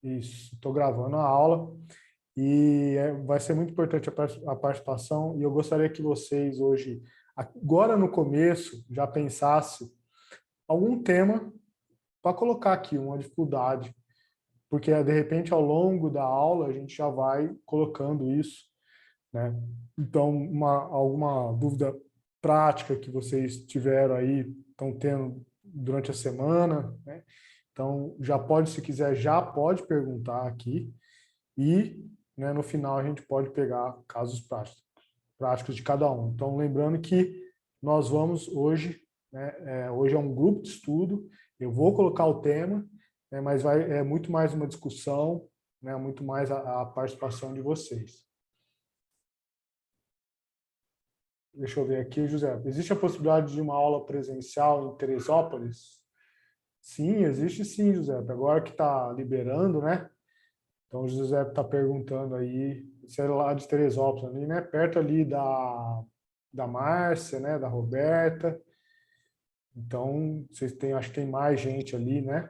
Isso, estou gravando a aula e vai ser muito importante a participação e eu gostaria que vocês hoje, agora no começo, já pensassem algum tema para colocar aqui, uma dificuldade, porque de repente ao longo da aula a gente já vai colocando isso, né? Então, alguma dúvida prática que vocês tiveram aí, estão tendo durante a semana, né? Então, já pode, se quiser, já pode perguntar aqui e, né, no final a gente pode pegar casos práticos de cada um. Então, lembrando que nós vamos hoje, né, hoje é um grupo de estudo, eu vou colocar o tema, né, mas é muito mais uma discussão, né, muito mais a participação de vocês. Deixa eu ver aqui, José. Existe a possibilidade de uma aula presencial em Teresópolis? Sim, existe sim, José. Agora que está liberando, né? Então, o José está perguntando aí, se é lá de Teresópolis, ali, né? Perto ali da Márcia, né? Da Roberta. Então, vocês têm, acho que tem mais gente ali, né?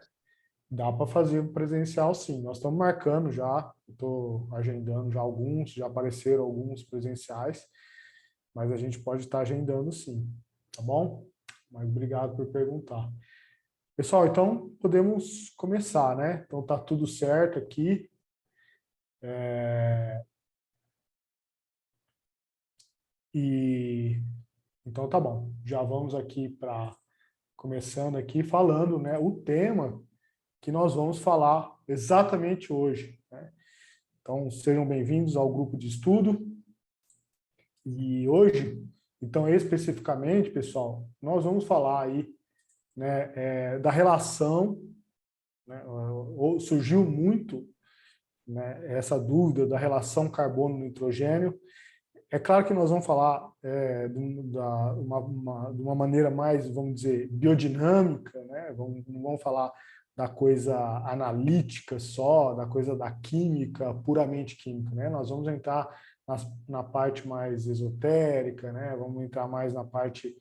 Dá para fazer presencial, sim. Nós estamos marcando já, estou agendando já alguns, já apareceram alguns presenciais, mas a gente pode estar agendando, sim. Tá bom? Mas obrigado por perguntar. Pessoal, então podemos começar, né? Então tá tudo certo aqui. E então tá bom. Já vamos aqui para começando aqui falando, né, o tema que nós vamos falar exatamente hoje, né? Então sejam bem-vindos ao grupo de estudo. E hoje, então especificamente, pessoal, nós vamos falar aí, né, da relação, né, surgiu muito, né, essa dúvida da relação carbono-nitrogênio. É claro que nós vamos falar de uma maneira mais, vamos dizer, biodinâmica, né? Não vamos falar da coisa analítica só, da coisa da química, puramente química, né? Nós vamos entrar na parte mais esotérica, né? Vamos entrar mais na parte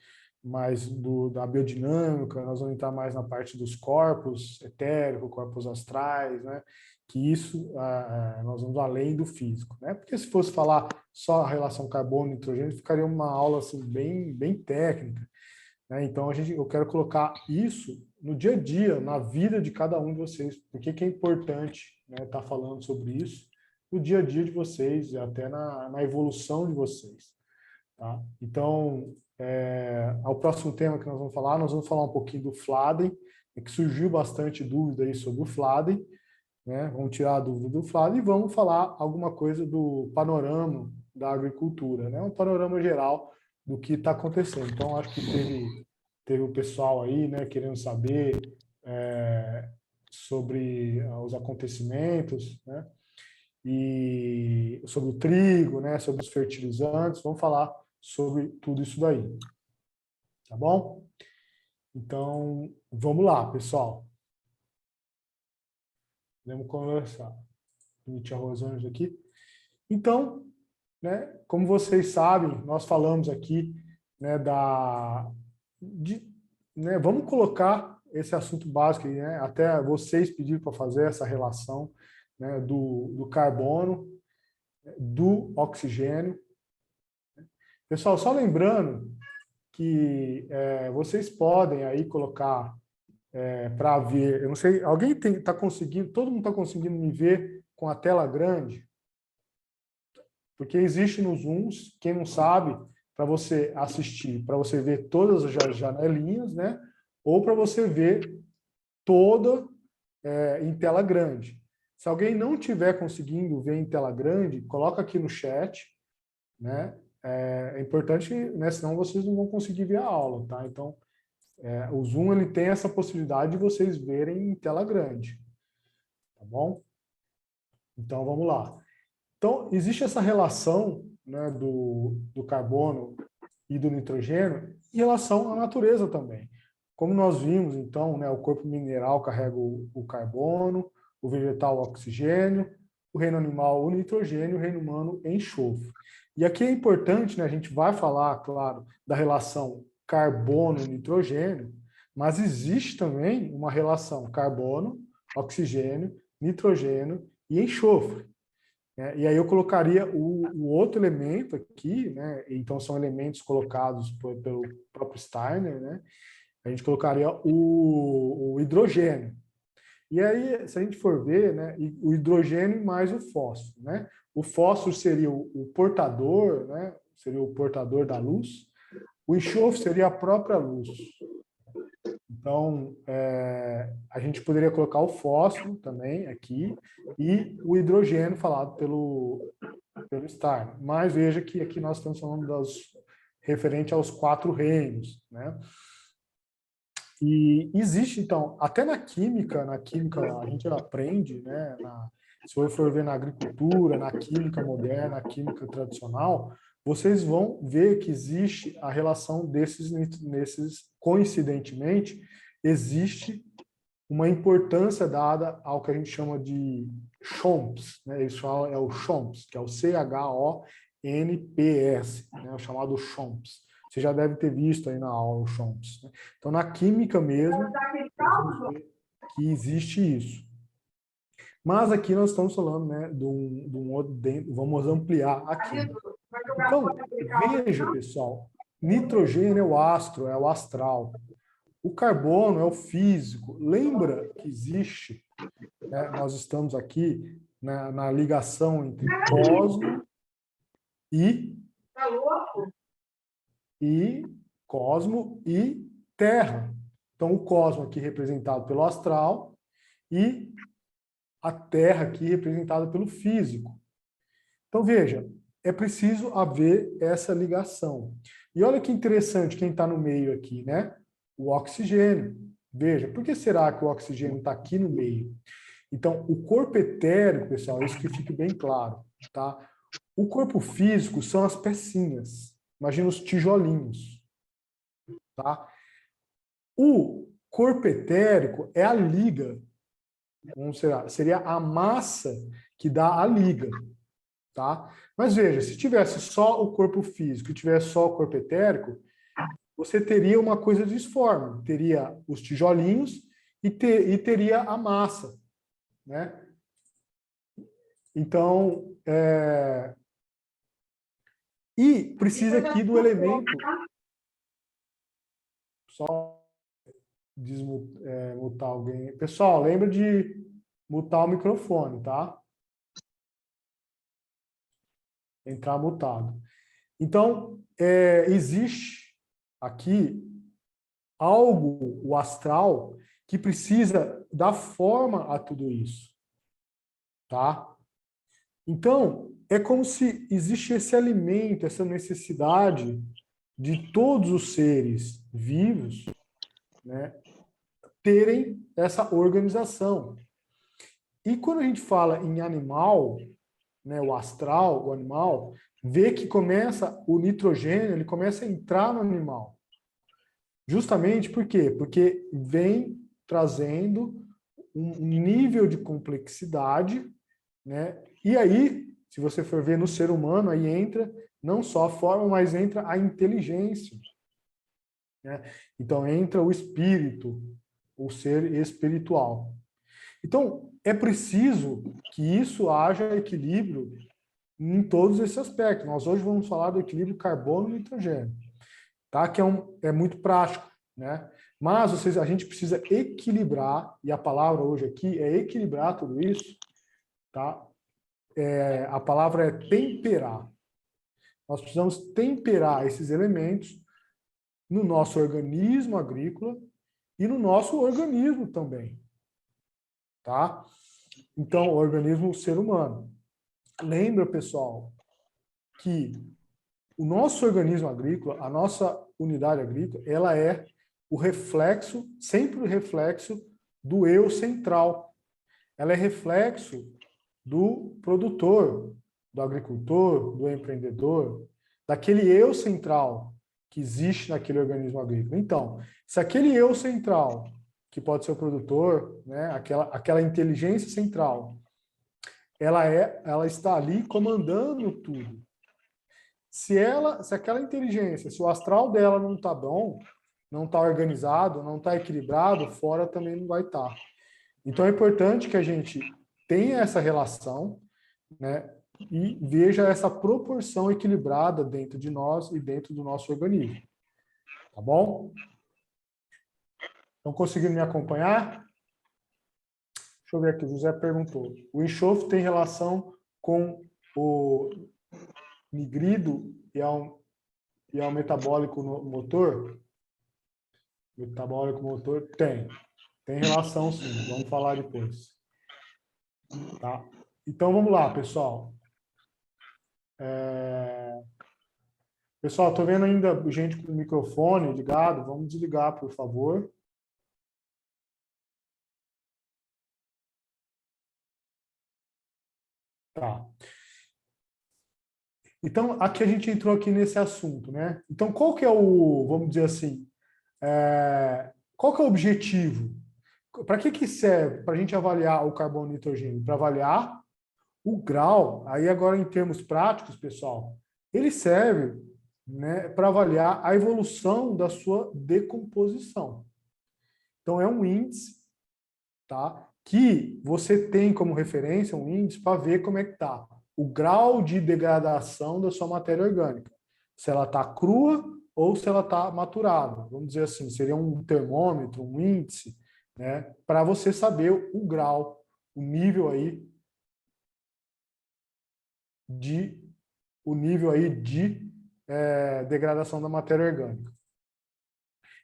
mais da biodinâmica, nós vamos entrar mais na parte dos corpos etéricos, corpos astrais, né? Que isso nós vamos além do físico, né? Porque se fosse falar só a relação carbono e nitrogênio, ficaria uma aula assim bem técnica, né? Então eu quero colocar isso no dia a dia, na vida de cada um de vocês, porque que é importante, né, estar falando sobre isso no dia a dia de vocês, até na evolução de vocês, tá? Então, ao próximo tema que nós vamos falar um pouquinho do Fladen, que surgiu bastante dúvida aí sobre o Fladen, né? Vamos tirar a dúvida do Flávio e vamos falar alguma coisa do panorama da agricultura, né? Um panorama geral do que está acontecendo. Então, acho que teve o pessoal aí, né, querendo saber sobre os acontecimentos, né? E sobre o trigo, né? Sobre os fertilizantes. Vamos falar sobre tudo isso daí, tá bom? Então, vamos lá, pessoal. Vamos conversar. Permitir a Rosângela aqui. Então, né, como vocês sabem, nós falamos aqui, né, né, vamos colocar esse assunto básico aí, né, até vocês pediram para fazer essa relação, né, do carbono, do oxigênio. Pessoal, só lembrando que vocês podem aí colocar para ver, eu não sei, alguém está conseguindo, todo mundo está conseguindo me ver com a tela grande? Porque existe nos Zooms, quem não sabe, para você assistir, para você ver todas as janelinhas, né? Ou para você ver toda em tela grande. Se alguém não tiver conseguindo ver em tela grande, coloca aqui no chat, né? É importante, né? Senão vocês não vão conseguir ver a aula, tá? Então, o Zoom ele tem essa possibilidade de vocês verem em tela grande, tá bom? Então, vamos lá. Então, existe essa relação, né, do carbono e do nitrogênio em relação à natureza também. Como nós vimos, então, né, o corpo mineral carrega o carbono, o vegetal o oxigênio, o reino animal o nitrogênio, o reino humano enxofre. E aqui é importante, né, a gente vai falar, claro, da relação carbono-nitrogênio, mas existe também uma relação carbono, oxigênio, nitrogênio e enxofre. E aí eu colocaria o outro elemento aqui, né? Então são elementos colocados pelo próprio Steiner, né? A gente colocaria o hidrogênio. E aí, se a gente for ver, né, o hidrogênio mais o fósforo, né? O fósforo seria o portador, né? Seria o portador da luz. O enxofre seria a própria luz. Então, a gente poderia colocar o fósforo também aqui e o hidrogênio falado pelo Steiner. Mas veja que aqui nós estamos falando referente aos 4 reinos, né? E existe, então, até na química a gente aprende, né? Se for ver na agricultura, na química moderna, na química tradicional, vocês vão ver que existe a relação nesses coincidentemente, existe uma importância dada ao que a gente chama de CHOMPs, né? Eles falam, é o CHOMPs, que é o CHONPS, né? O chamado CHOMPs. Você já deve ter visto aí na aula o CHOMPs, né? Então, na química mesmo, vamos ver que existe isso. Mas aqui nós estamos falando, né, de um outro, vamos ampliar aqui. Então, veja, pessoal, nitrogênio é o astro, é o astral. O carbono é o físico. Lembra que existe, né, nós estamos aqui na ligação entre cosmo e terra. Então, o cosmo aqui representado pelo astral e a terra aqui representada pelo físico. Então, veja, é preciso haver essa ligação. E olha que interessante quem está no meio aqui, né? O oxigênio. Veja, por que será que o oxigênio está aqui no meio? Então, o corpo etérico, pessoal, isso que fique bem claro, tá? O corpo físico são as pecinhas. Imagina os tijolinhos, tá? O corpo etérico é a liga. Seria a massa que dá a liga, tá? Mas veja, se tivesse só o corpo físico e tivesse só o corpo etérico, você teria uma coisa disforme, teria os tijolinhos e teria a massa, né? Então, e precisa aqui do elemento, só mutar alguém. Pessoal, lembra de mutar o microfone, tá? Entrar mutado. Então, existe aqui algo, o astral, que precisa dar forma a tudo isso, tá? Então, é como se existe esse alimento, essa necessidade de todos os seres vivos, né, terem essa organização. E quando a gente fala em animal, né, o astral, o animal, vê que começa o nitrogênio, ele começa a entrar no animal. Justamente por quê? Porque vem trazendo um nível de complexidade, né? E aí, se você for ver no ser humano, aí entra não só a forma, mas entra a inteligência, né? Então entra o espírito, o ser espiritual. Então, é preciso que isso haja equilíbrio em todos esses aspectos. Nós hoje vamos falar do equilíbrio carbono e nitrogênio, tá? Que é muito prático, né? Mas a gente precisa equilibrar, e a palavra hoje aqui é equilibrar tudo isso, tá? A palavra é temperar. Nós precisamos temperar esses elementos no nosso organismo agrícola e no nosso organismo também, tá? Então, o organismo, o ser humano. Lembra, pessoal, que o nosso organismo agrícola, a nossa unidade agrícola, ela é o reflexo, sempre o reflexo do eu central. Ela é reflexo do produtor, do agricultor, do empreendedor, daquele eu central que existe naquele organismo agrícola. Então, se aquele eu central, que pode ser o produtor, né, aquela inteligência central, ela está ali comandando tudo. Se aquela inteligência, se o astral dela não está bom, não está organizado, não está equilibrado, fora também não vai estar. Então é importante que a gente tenha essa relação, né, e veja essa proporção equilibrada dentro de nós e dentro do nosso organismo. Tá bom? Estão conseguindo me acompanhar? Deixa eu ver aqui, o José perguntou. O enxofre tem relação com o nigrido e ao metabólico no motor? Metabólico motor? Tem. Tem relação, sim. Vamos falar depois. Tá? Então, vamos lá, pessoal. Pessoal, estou vendo ainda gente com o microfone ligado. Vamos desligar, por favor. Tá. Então, aqui a gente entrou aqui nesse assunto, né? Então, qual que é o, vamos dizer assim, qual que é o objetivo? Para que serve? Para a gente avaliar o carbono e o nitrogênio? Para avaliar o grau. Aí agora, em termos práticos, pessoal, ele serve, né, para avaliar a evolução da sua decomposição. Então, é um índice, tá, que você tem como referência um índice para ver como é que está o grau de degradação da sua matéria orgânica. Se ela está crua ou se ela está maturada. Vamos dizer assim, seria um termômetro, um índice, né, para você saber o grau, o nível aí de degradação da matéria orgânica.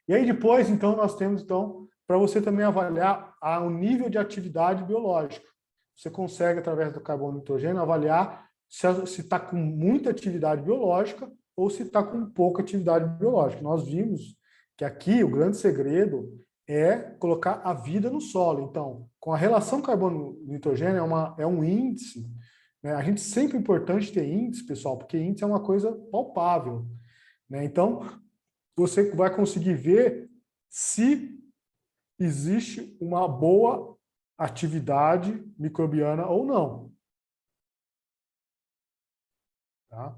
E aí depois, então, nós temos, então, para você também avaliar o nível de atividade biológica. Você consegue, através do carbono e nitrogênio, avaliar se está com muita atividade biológica ou se está com pouca atividade biológica. Nós vimos que aqui o grande segredo é colocar a vida no solo. Então, com a relação carbono-nitrogênio, é um índice, né? A gente sempre é importante ter índice, pessoal, porque índice é uma coisa palpável, né? Então, você vai conseguir ver se existe uma boa atividade microbiana ou não. Tá?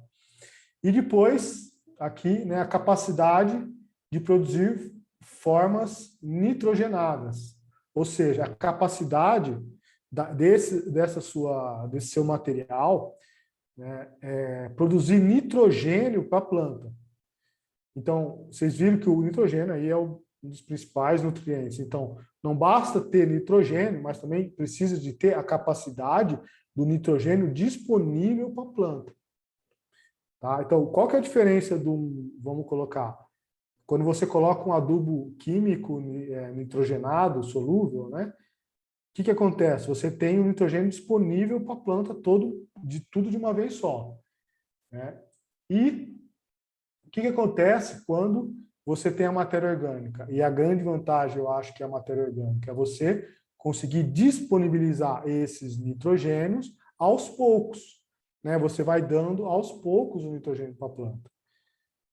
E depois, aqui, né, a capacidade de produzir formas nitrogenadas, ou seja, a capacidade desse seu material, né, produzir nitrogênio para a planta. Então, vocês viram que o nitrogênio aí é um dos principais nutrientes. Então, não basta ter nitrogênio, mas também precisa de ter a capacidade do nitrogênio disponível para a planta. Tá? Então, qual que é a diferença vamos colocar, quando você coloca um adubo químico nitrogenado, solúvel, né? O que acontece? Você tem o nitrogênio disponível para a planta tudo de uma vez só. Né? E o que acontece quando você tem a matéria orgânica? E a grande vantagem, eu acho, que é a matéria orgânica é você conseguir disponibilizar esses nitrogênios aos poucos. Né? Você vai dando aos poucos o nitrogênio para a planta.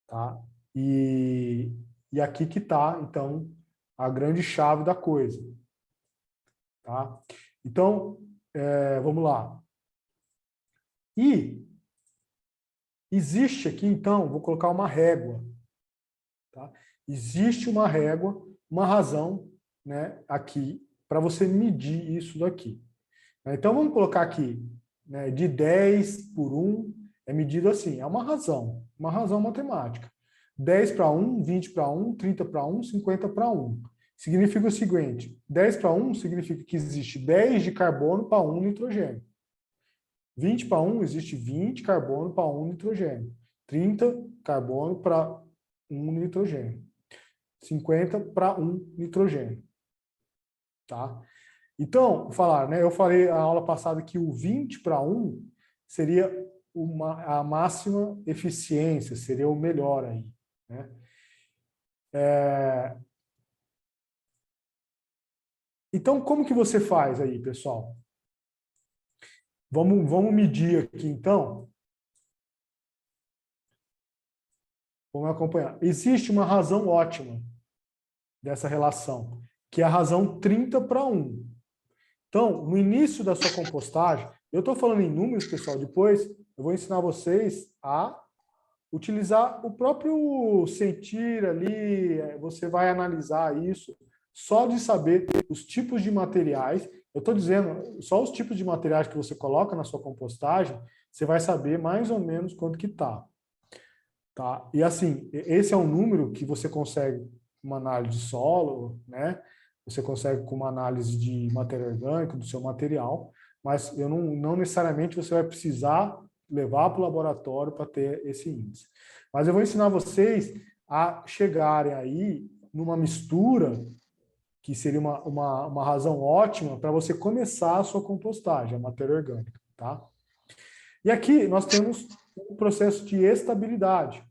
Tá? E aqui que está, então, a grande chave da coisa. Tá? Então, vamos lá. E existe aqui, então, vou colocar uma régua. Tá? Existe uma régua, uma razão, né, aqui, para você medir isso daqui. Então, vamos colocar aqui, né, de 10 por 1, é medido assim, é uma razão matemática. 10 para 1, 20 para 1, 30 para 1, 50 para 1. Significa o seguinte, 10 para 1 significa que existe 10 de carbono para 1 nitrogênio. 20 para 1, existe 20 carbono para 1 nitrogênio. 30 carbono para 1 nitrogênio. 50 para 1 nitrogênio. Tá? Então, né, eu falei na aula passada que o 20 para 1 seria a máxima eficiência, seria o melhor aí. Né? Então, como que você faz aí, pessoal? Vamos medir aqui, então. Vamos acompanhar. Existe uma razão ótima dessa relação, que é a razão 30 para 1. Então, no início da sua compostagem, eu estou falando em números, pessoal, depois eu vou ensinar vocês a utilizar o próprio sentir ali, você vai analisar isso, só de saber os tipos de materiais. Eu estou dizendo, só os tipos de materiais que você coloca na sua compostagem, você vai saber mais ou menos quanto que está. Tá? E assim, esse é um número que você consegue com uma análise de solo, né? Você consegue com uma análise de matéria orgânica, do seu material, mas não necessariamente você vai precisar levar para o laboratório para ter esse índice. Mas eu vou ensinar vocês a chegarem aí numa mistura que seria uma razão ótima para você começar a sua compostagem, a matéria orgânica, tá? E aqui nós temos um processo de estabilidade.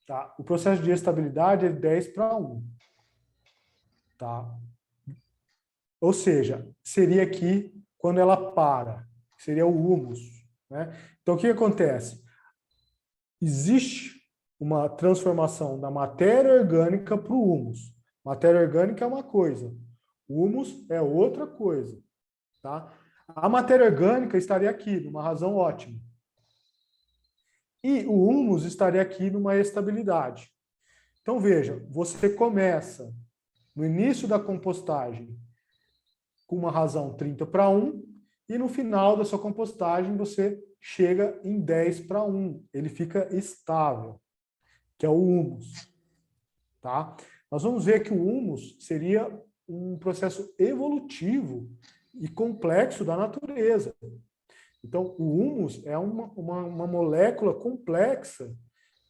Tá? O processo de estabilidade é 10:1. Tá? Ou seja, seria aqui quando ela para, seria o humus. Né? Então, o que acontece? Existe uma transformação da matéria orgânica para o humus. Matéria orgânica é uma coisa, o humus é outra coisa. Tá? A matéria orgânica estaria aqui, numa razão ótima. E o humus estaria aqui numa estabilidade. Então, veja, você começa no início da compostagem com uma razão 30:1 e no final da sua compostagem você chega em 10:1. Ele fica estável, que é o humus. Tá? Nós vamos ver que o humus seria um processo evolutivo e complexo da natureza. Então, o humus é uma molécula complexa,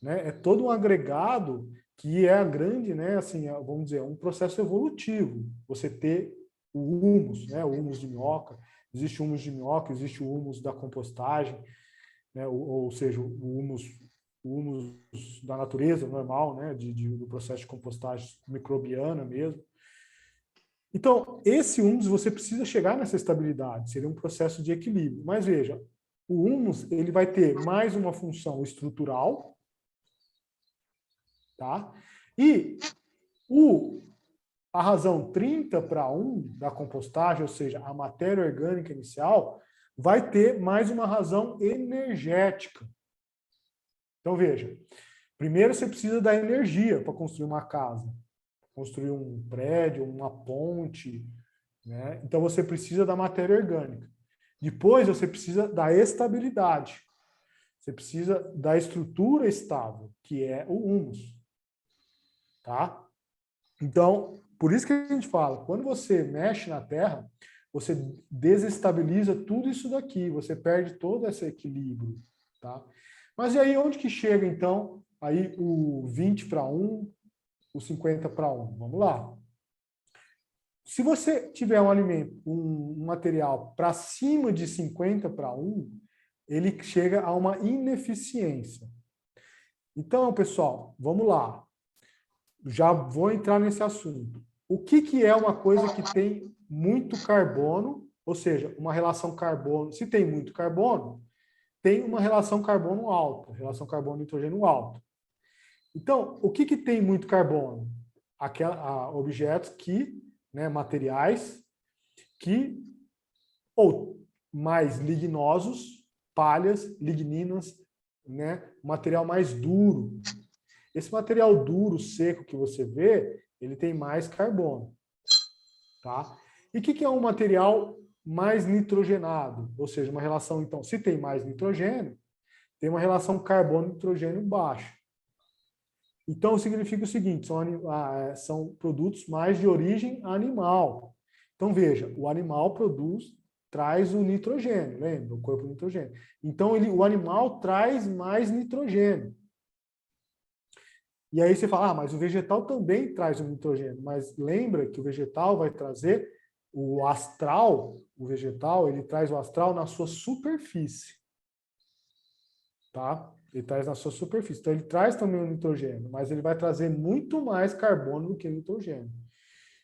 né? É todo um agregado que é a grande, né, assim, vamos dizer, um processo evolutivo. Você ter o humus, né, o humus de minhoca, existe o humus de minhoca, existe o humus da compostagem, né, ou seja, o humus da natureza normal, né, do processo de compostagem microbiana mesmo. Então, esse humus você precisa chegar nessa estabilidade, seria um processo de equilíbrio. Mas veja, o humus ele vai ter mais uma função estrutural, tá? E a razão 30:1 da compostagem, ou seja, a matéria orgânica inicial, vai ter mais uma razão energética. Então, veja, primeiro você precisa da energia para construir uma casa, construir um prédio, uma ponte, né? Então, você precisa da matéria orgânica. Depois, você precisa da estabilidade. Você precisa da estrutura estável, que é o humus. Tá? Então, por isso que a gente fala, quando você mexe na terra, você desestabiliza tudo isso daqui, você perde todo esse equilíbrio, tá? Mas e aí onde que chega então aí o 20:1, o 50:1? Vamos lá. Se você tiver um alimento, um material para cima de 50:1, ele chega a uma ineficiência. Então, pessoal, vamos lá. Já vou entrar nesse assunto. O que é uma coisa que tem muito carbono, ou seja, uma relação carbono, se tem muito carbono, tem uma relação carbono alta, relação carbono-nitrogênio alta. Então, o que tem muito carbono? Objetos que, né, materiais que, ou mais lignosos, palhas, ligninas, né, material mais duro. Esse material duro, seco que você vê, ele tem mais carbono. Tá? E o que é um material mais nitrogenado? Ou seja, uma relação, então, se tem mais nitrogênio, tem uma relação carbono-nitrogênio baixa. Então, significa o seguinte, são produtos mais de origem animal. Então, veja, o animal traz o nitrogênio, lembra? O corpo nitrogênio. Então, o animal traz mais nitrogênio. E aí você fala, mas o vegetal também traz o nitrogênio. Mas lembra que o vegetal vai trazer o astral, o vegetal, ele traz o astral na sua superfície. Tá? Ele traz na sua superfície. Então, ele traz também o nitrogênio, mas ele vai trazer muito mais carbono do que o nitrogênio.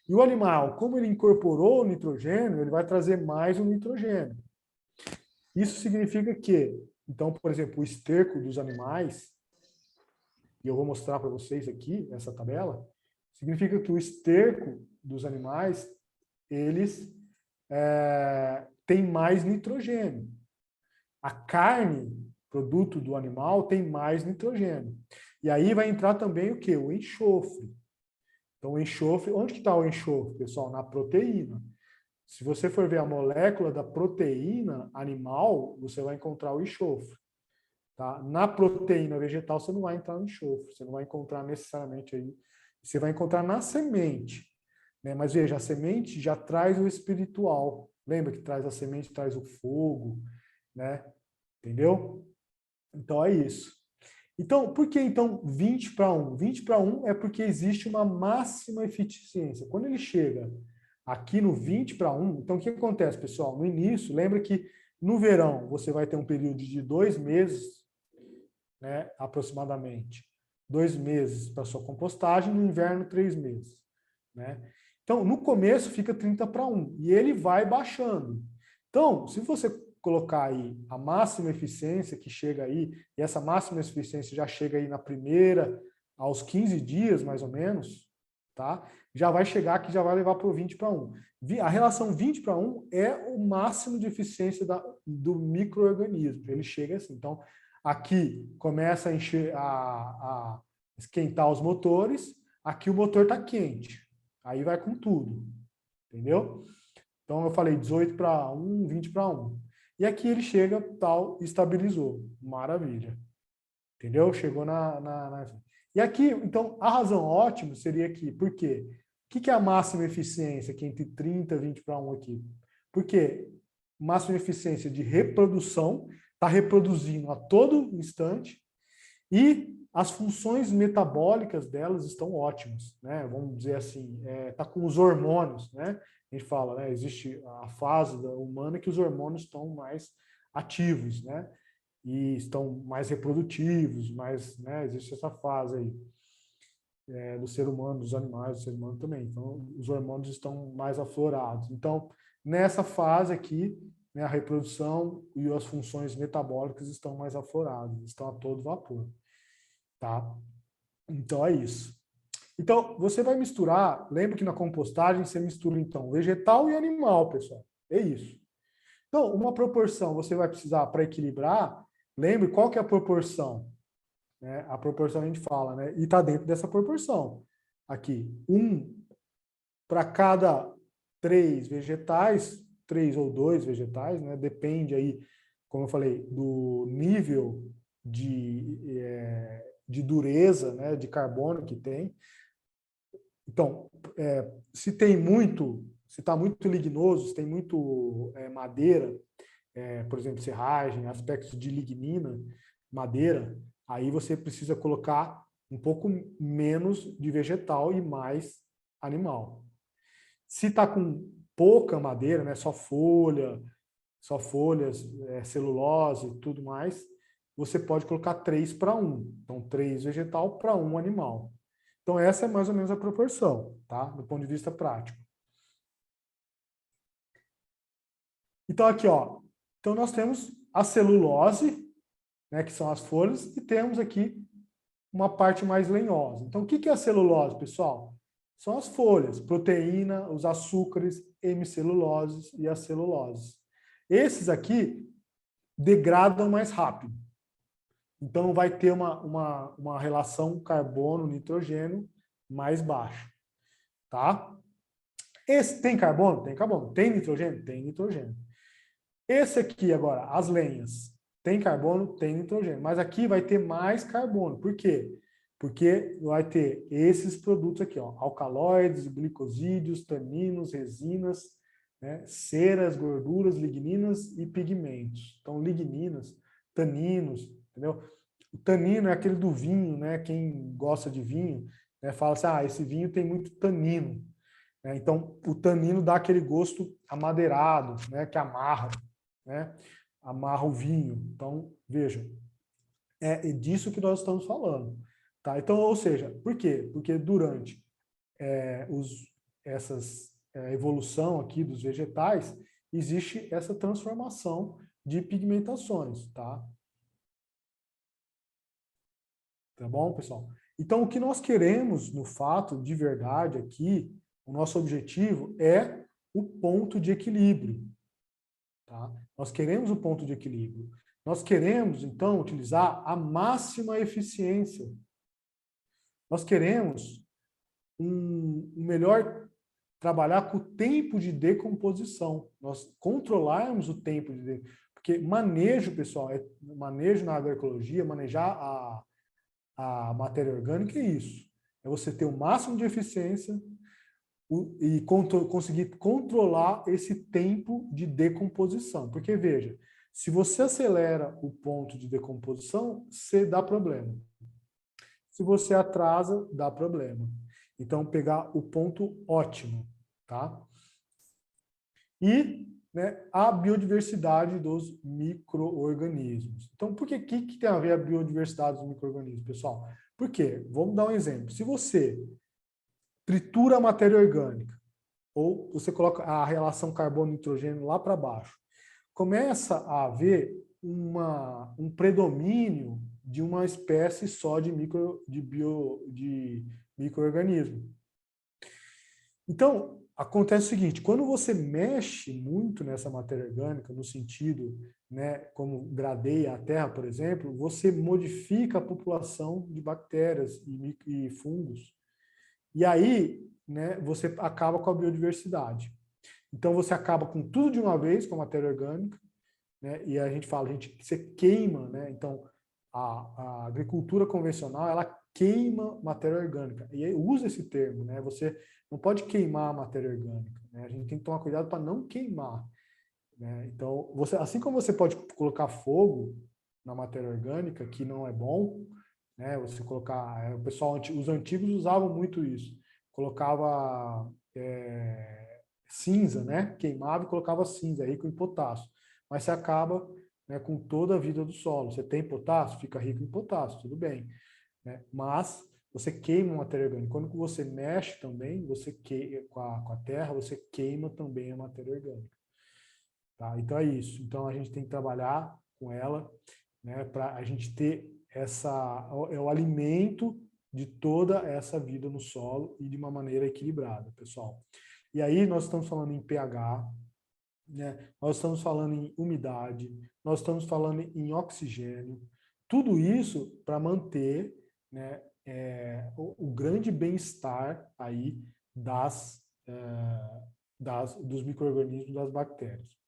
E o animal, como ele incorporou o nitrogênio, ele vai trazer mais o nitrogênio. Isso significa que, então, por exemplo, o esterco dos animais, e eu vou mostrar para vocês aqui, nessa tabela, significa que o esterco dos animais, eles têm mais nitrogênio. A carne, produto do animal, tem mais nitrogênio. E aí vai entrar também o quê? O enxofre. Então, o enxofre, onde que está o enxofre, pessoal? Na proteína. Se você for ver a molécula da proteína animal, você vai encontrar o enxofre. Tá? Na proteína vegetal, você não vai entrar no enxofre, você não vai encontrar necessariamente aí. Você vai encontrar na semente. Né? Mas veja, a semente já traz o espiritual. Lembra que traz a semente, traz o fogo, né? Entendeu? Então é isso. Então, por que então 20 para 1? 20 para 1 é porque existe uma máxima eficiência. Quando ele chega aqui no 20 para 1, então o que acontece, pessoal? No início, lembra que no verão você vai ter um período de 2 meses, né, aproximadamente. 2 meses para sua compostagem, no inverno, 3 meses. Né? Então, no começo fica 30 para 1 e ele vai baixando. Então, se você colocar aí a máxima eficiência que chega aí, e essa máxima eficiência já chega aí na primeira, aos 15 dias, mais ou menos, tá? Já vai chegar que já vai levar para o 20 para 1. A relação 20 para 1 é o máximo de eficiência do micro-organismo. Ele chega assim. Então, aqui começa a, a esquentar os motores, aqui o motor está quente. Aí vai com tudo, entendeu? Então eu falei 18 para 1, 20 para 1. E aqui ele chega, tal, estabilizou. Maravilha. Entendeu? Chegou E aqui, então, a razão ótima seria aqui. Por quê? O que é a máxima eficiência aqui entre 30 e 20 para 1 aqui? Porque máxima eficiência de reprodução, está reproduzindo a todo instante, e as funções metabólicas delas estão ótimas, né? Vamos dizer assim, tá com os hormônios, né? A gente fala, né? Existe a fase humana que os hormônios estão mais ativos, né? E estão mais reprodutivos, mais, né? Existe essa fase aí do ser humano, dos animais, do ser humano também. Então, os hormônios estão mais aflorados. Então, nessa fase aqui, né, a reprodução e as funções metabólicas estão mais afloradas, estão a todo vapor. Tá? Então é isso. Então, você vai misturar, lembra que na compostagem você mistura então vegetal e animal, pessoal. É isso. Então, uma proporção você vai precisar para equilibrar, lembre qual que é a proporção, né? A proporção a gente fala, né? E está dentro dessa proporção. Aqui, 1 para cada 3 vegetais, 3 ou 2 vegetais, né? Depende aí, como eu falei, do nível de dureza, né, de carbono que tem. Então, se tem muito, se está muito lignoso, se tem muito madeira, por exemplo, serragem, aspectos de lignina, madeira, aí você precisa colocar um pouco menos de vegetal e mais animal. Se está com pouca madeira, né, só folhas, celulose e tudo mais, você pode colocar 3 para 1. Então, 3 vegetal para 1 animal. Então, essa é mais ou menos a proporção, tá? Do ponto de vista prático. Então, aqui, ó. Então, nós temos a celulose, né, que são as folhas, e temos aqui uma parte mais lenhosa. Então, o que é a celulose, pessoal? São as folhas, proteína, os açúcares, hemiceluloses e as celuloses. Esses aqui degradam mais rápido. Então, vai ter uma relação carbono-nitrogênio mais baixa. Tá? Esse tem carbono? Tem carbono. Tem nitrogênio? Tem nitrogênio. Esse aqui, agora, as lenhas, tem carbono? Tem nitrogênio. Mas aqui vai ter mais carbono. Por quê? Porque vai ter esses produtos aqui, ó, alcaloides, glicosídeos, taninos, resinas, né, ceras, gorduras, ligninas e pigmentos. Então, ligninas, taninos, entendeu? O tanino é aquele do vinho, né? Quem gosta de vinho, né, fala assim, esse vinho tem muito tanino. Né? Então, o tanino dá aquele gosto amadeirado, né, que amarra, né? Amarra o vinho. Então, veja, é disso que nós estamos falando. Tá? Então, ou seja, por quê? Porque durante essas evolução aqui dos vegetais, existe essa transformação de pigmentações, tá? Tá bom, pessoal? Então, o que nós queremos, no fato, de verdade aqui, o nosso objetivo é o ponto de equilíbrio. Tá? Nós queremos o ponto de equilíbrio. Nós queremos, então, utilizar a máxima eficiência. Nós queremos um melhor trabalhar com o tempo de decomposição. Nós controlarmos o tempo de porque manejo, pessoal, manejo na agroecologia, manejar a matéria orgânica é isso. É você ter o máximo de eficiência e conseguir controlar esse tempo de decomposição. Porque, veja, se você acelera o ponto de decomposição, você dá problema. Se você atrasa, dá problema. Então, pegar o ponto ótimo, tá? E, né, a biodiversidade dos micro-organismos. Então, por que tem a ver a biodiversidade dos micro-organismos, pessoal? Por quê? Vamos dar um exemplo. Se você tritura a matéria orgânica, ou você coloca a relação carbono-nitrogênio lá para baixo, começa a haver um predomínio de uma espécie só de micro-organismo. Então, acontece o seguinte, quando você mexe muito nessa matéria orgânica, no sentido, né, como gradeia a terra, por exemplo, você modifica a população de bactérias e fungos. E aí, né, você acaba com a biodiversidade. Então, você acaba com tudo de uma vez, com a matéria orgânica, né, e a gente fala, você queima, né? Então, a agricultura convencional, ela queima matéria orgânica. E aí usa esse termo, né? Você não pode queimar a matéria orgânica, né? A gente tem que tomar cuidado para não queimar, né? Então, assim como você pode colocar fogo na matéria orgânica, que não é bom, né? Você colocar, o pessoal, os antigos usavam muito isso. Colocava cinza, né? Queimava e colocava cinza, rico em potássio. Mas você acaba, né, com toda a vida do solo. Você tem potássio, fica rico em potássio, tudo bem, né? Mas você queima a matéria orgânica. Quando você mexe também, você com a terra, você queima também a matéria orgânica. Tá? Então é isso. Então a gente tem que trabalhar com ela, né, para a gente ter o alimento de toda essa vida no solo e de uma maneira equilibrada, pessoal. E aí nós estamos falando em pH, né? Nós estamos falando em umidade, nós estamos falando em oxigênio, tudo isso para manter, né, o grande bem-estar aí dos micro-organismos, das bactérias.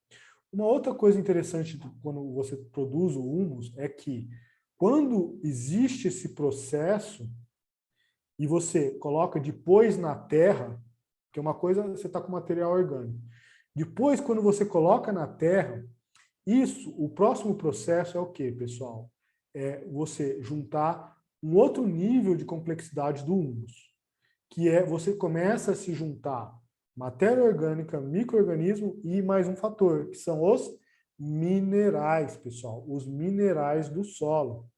Uma outra coisa interessante quando você produz o humus é que quando existe esse processo e você coloca depois na terra, que é uma coisa, você está com material orgânico. Depois, quando você coloca na terra, o próximo processo é o quê, pessoal? É você juntar um outro nível de complexidade do humus, que é você começa a se juntar matéria orgânica, micro-organismo e mais um fator, que são os minerais, pessoal, os minerais do solo.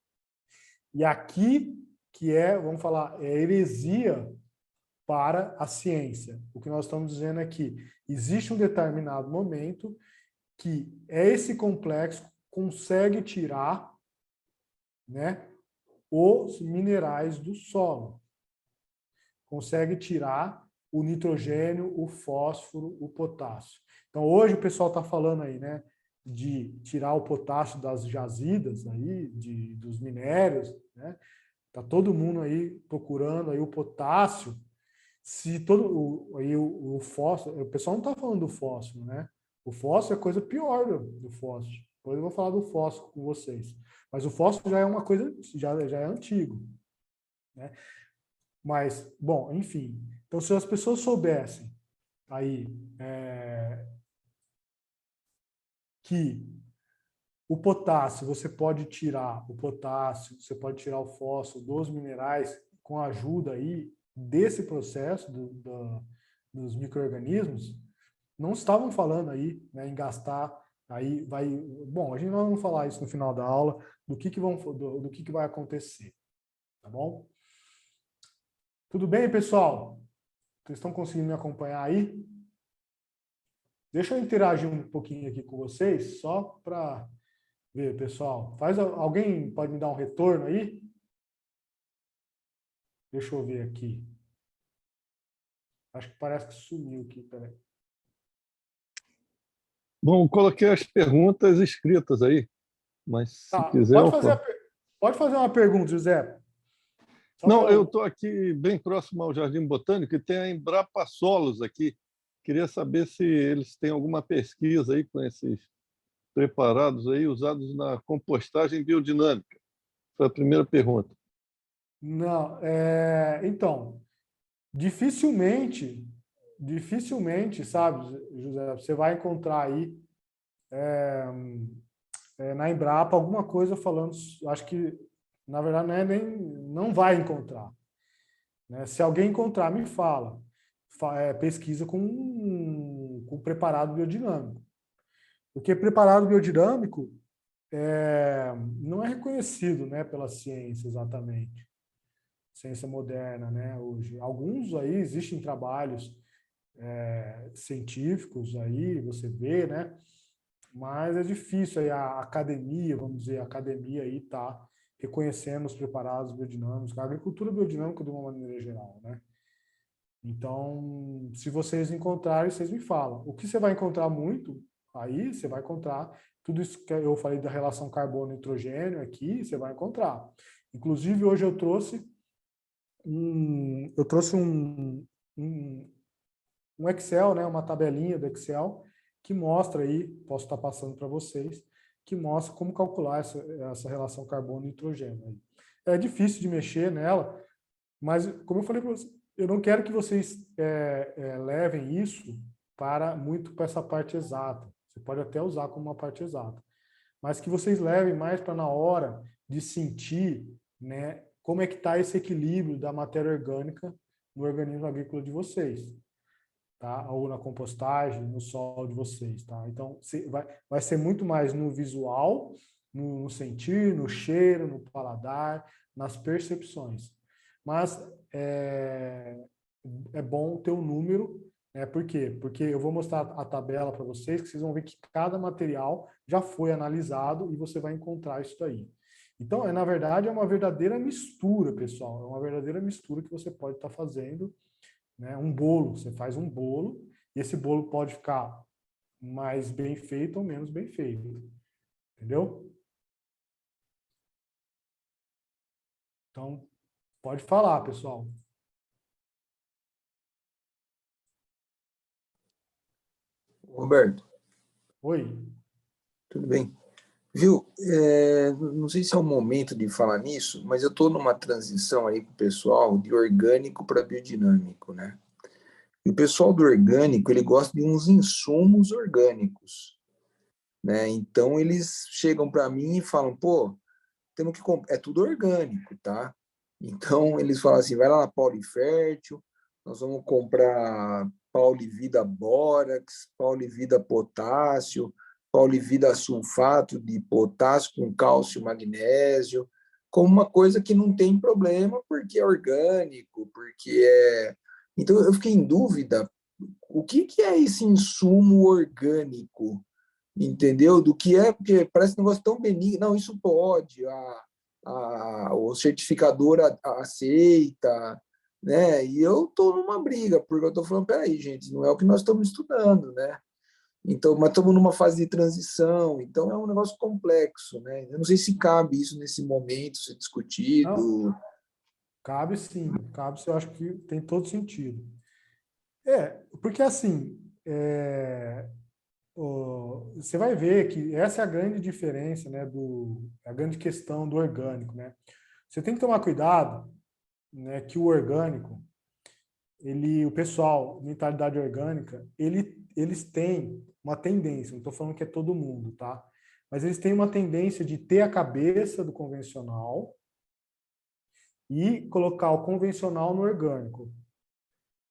E aqui que vamos falar, heresia para a ciência. O que nós estamos dizendo é que existe um determinado momento que esse complexo consegue tirar, né, os minerais do solo. Consegue tirar o nitrogênio, o fósforo, o potássio. Então, hoje o pessoal está falando aí, né, de tirar o potássio das jazidas aí, dos minérios, né? Tá todo mundo aí procurando aí o potássio. Se o fósforo, o pessoal não está falando do fósforo, né? O fósforo é coisa pior do fósforo. Depois eu vou falar do fósforo com vocês. Mas o fósforo já é uma coisa, já é antigo, né? Mas, bom, enfim. Então, se as pessoas soubessem aí que o potássio, você pode tirar o potássio, você pode tirar o fósforo dos minerais com a ajuda aí desse processo dos micro-organismos, não estavam falando aí, né, em gastar aí bom, a gente não vai falar isso no final da aula do que vai acontecer, tá bom? Tudo bem, pessoal? Vocês estão conseguindo me acompanhar aí? Deixa eu interagir um pouquinho aqui com vocês, só para ver, pessoal. Alguém pode me dar um retorno aí? Deixa eu ver aqui. Acho que parece que sumiu aqui, peraí. Bom, coloquei as perguntas escritas aí, mas se quiser... Pode fazer uma pergunta, José. Só Não, para eu estou aqui bem próximo ao Jardim Botânico e tem a Embrapa Solos aqui. Queria saber se eles têm alguma pesquisa aí com esses preparados aí usados na compostagem biodinâmica. Foi a primeira pergunta. não, então, dificilmente, sabe, José, você vai encontrar aí na Embrapa alguma coisa falando, acho que na verdade não vai encontrar, né? Se alguém encontrar, me fala. Pesquisa com preparado biodinâmico. Porque preparado biodinâmico não é reconhecido, né, pela ciência exatamente, ciência moderna, né, hoje. Alguns aí existem trabalhos científicos aí, você vê, né, mas é difícil aí a academia, vamos dizer, a academia aí tá reconhecendo os preparados biodinâmicos, a agricultura biodinâmica de uma maneira geral, né? Então, se vocês encontrarem, vocês me falam. O que você vai encontrar muito, aí você vai encontrar tudo isso que eu falei da relação carbono-nitrogênio aqui, você vai encontrar. Inclusive, hoje um, um Excel, né, uma tabelinha do Excel, que mostra aí, posso estar passando para vocês, que mostra como calcular essa relação carbono-nitrogênio. É difícil de mexer nela, mas, como eu falei para vocês, eu não quero que vocês levem isso muito para essa parte exata. Você pode até usar como uma parte exata, mas que vocês levem mais para na hora de sentir, né, como é que está esse equilíbrio da matéria orgânica no organismo agrícola de vocês, tá? Ou na compostagem, no solo de vocês, tá? Então, vai ser muito mais no visual, no sentir, no cheiro, no paladar, nas percepções. Mas é bom ter um número, né? Por quê? Porque eu vou mostrar a tabela para vocês, que vocês vão ver que cada material já foi analisado e você vai encontrar isso daí. Então, na verdade, é uma verdadeira mistura, pessoal. É uma verdadeira mistura que você pode estar fazendo, né? Um bolo, você faz um bolo, e esse bolo pode ficar mais bem feito ou menos bem feito. Entendeu? Então, pode falar, pessoal. Roberto, Oi. tudo bem? Viu? Não sei se é o momento de falar nisso, mas eu estou numa transição aí com o pessoal de orgânico para biodinâmico, né? E o pessoal do orgânico, ele gosta de uns insumos orgânicos, né? Então, eles chegam para mim e falam, pô, temos que comprar, é tudo orgânico, tá? Então, eles falam assim, vai lá na Paulifértil, nós vamos comprar Paulivida Bórax, Paulivida Potássio, Paulivida Sulfato de potássio com cálcio e magnésio, como uma coisa que não tem problema, porque é orgânico, porque é... Então, eu fiquei em dúvida, o que é esse insumo orgânico? Entendeu? Do que é, porque parece um negócio tão benigno. Não, isso pode, o certificador aceita, né? E eu estou numa briga, porque eu estou falando, peraí, gente, não é o que nós estamos estudando, né? Então, mas estamos numa fase de transição, então é um negócio complexo, né? Eu não sei se cabe isso nesse momento ser Não, discutido. cabe sim, cabe, eu acho que tem todo sentido. Porque assim, você vai ver que essa é a grande diferença, né, a grande questão do orgânico, né? Você tem que tomar cuidado, né, que o orgânico, o pessoal, mentalidade orgânica, eles têm uma tendência, não estou falando que é todo mundo, tá? Mas eles têm uma tendência de ter a cabeça do convencional e colocar o convencional no orgânico.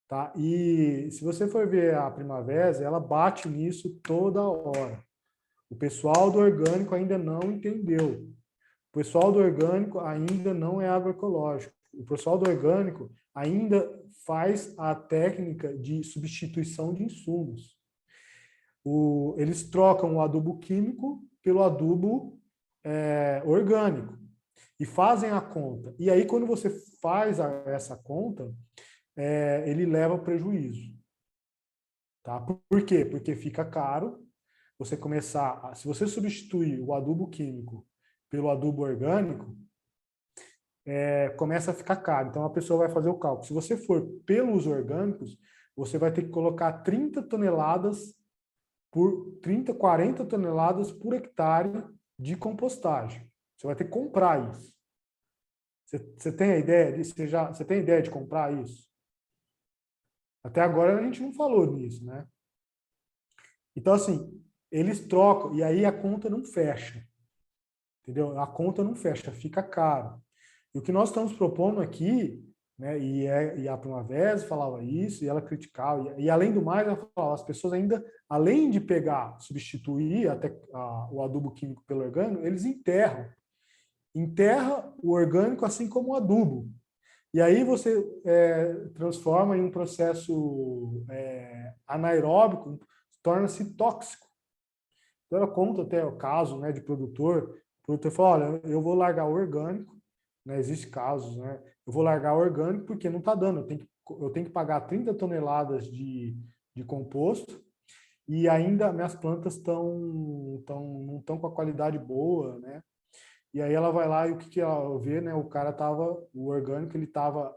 Tá? E se você for ver a Primavera, ela bate nisso toda hora. O pessoal do orgânico ainda não entendeu. O pessoal do orgânico ainda não é agroecológico. O pessoal do orgânico ainda faz a técnica de substituição de insumos. Eles trocam o adubo químico pelo adubo orgânico e fazem a conta. E aí, quando você faz essa conta, ele leva prejuízo. Tá? Por quê? Porque fica caro você se você substituir o adubo químico pelo adubo orgânico, começa a ficar caro. Então, a pessoa vai fazer o cálculo. Se você for pelos orgânicos, você vai ter que colocar 30 toneladas 40 toneladas por hectare de compostagem. Você vai ter que comprar isso. Você tem a ideia disso? Você tem ideia de comprar isso? Até agora a gente não falou nisso, né? Então, assim, eles trocam e aí a conta não fecha. Entendeu? A conta não fecha, fica caro. E o que nós estamos propondo aqui, né, e a Primavera falava isso, e ela criticava, e além do mais, ela falava, as pessoas ainda, além de substituir até o adubo químico pelo orgânico, eles enterram. Enterra o orgânico assim como o adubo. E aí você transforma em um processo anaeróbico, torna-se tóxico. Então ela conta até o caso, né, de produtor. O produtor fala, olha, eu vou largar o orgânico, né, existe casos, né, eu vou largar o orgânico porque não está dando, eu tenho que pagar 30 toneladas de composto e ainda minhas plantas não estão com a qualidade boa, né? E aí ela vai lá e o que ela vê, né? O orgânico, ele estava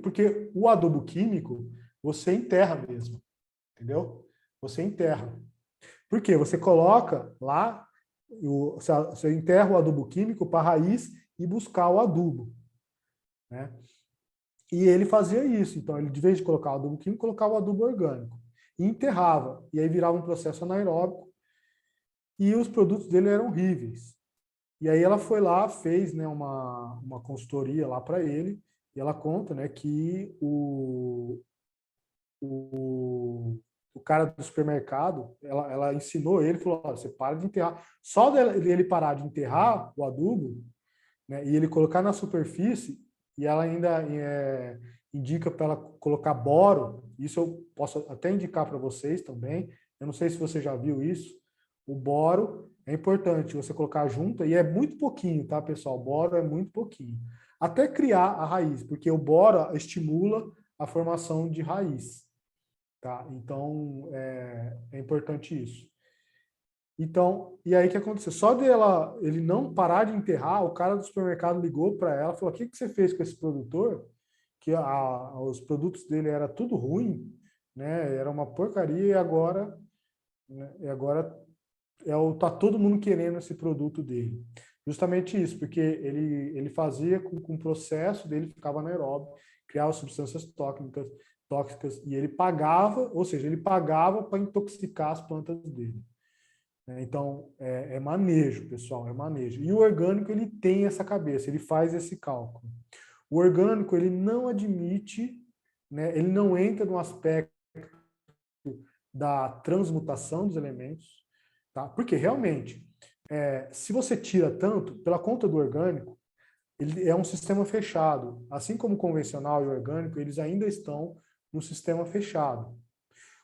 porque o adubo químico, você enterra mesmo, entendeu? Você enterra. Por quê? Você coloca lá, você enterra o adubo químico para a raiz e buscar o adubo, né? E ele fazia isso. Então, ele, de vez de colocar o adubo químico, colocava o adubo orgânico. E enterrava. E aí virava um processo anaeróbico. E os produtos dele eram horríveis. E aí ela foi lá, fez, né, uma consultoria lá para ele. E ela conta, né, que o cara do supermercado, ela ensinou ele, falou, você para de enterrar. Só dele parar de enterrar o adubo, né, e ele colocar na superfície, e ela ainda indica para ela colocar boro, isso eu posso até indicar para vocês também, eu não sei se você já viu isso, o boro é importante você colocar junto, e é muito pouquinho, tá, pessoal? O boro é muito pouquinho. Até criar a raiz, porque o boro estimula a formação de raiz. Tá? Então, é importante isso. Então, e aí o que aconteceu? Só ele não parar de enterrar, o cara do supermercado ligou para ela e falou, o que você fez com esse produtor? Que os produtos dele era tudo ruim, né? Era uma porcaria e agora, né? Tá todo mundo querendo esse produto dele. Justamente isso, porque ele fazia com o processo dele ficava anaeróbio, criava substâncias tóxicas e ele pagava, ou seja, ele pagava para intoxicar as plantas dele. Então, é manejo, pessoal, é manejo. E o orgânico, ele tem essa cabeça, ele faz esse cálculo. O orgânico, ele não admite, né, ele não entra no aspecto da transmutação dos elementos, tá? Porque, realmente, se você tira tanto, pela conta do orgânico, ele é um sistema fechado. Assim como o convencional e o orgânico, eles ainda estão no sistema fechado.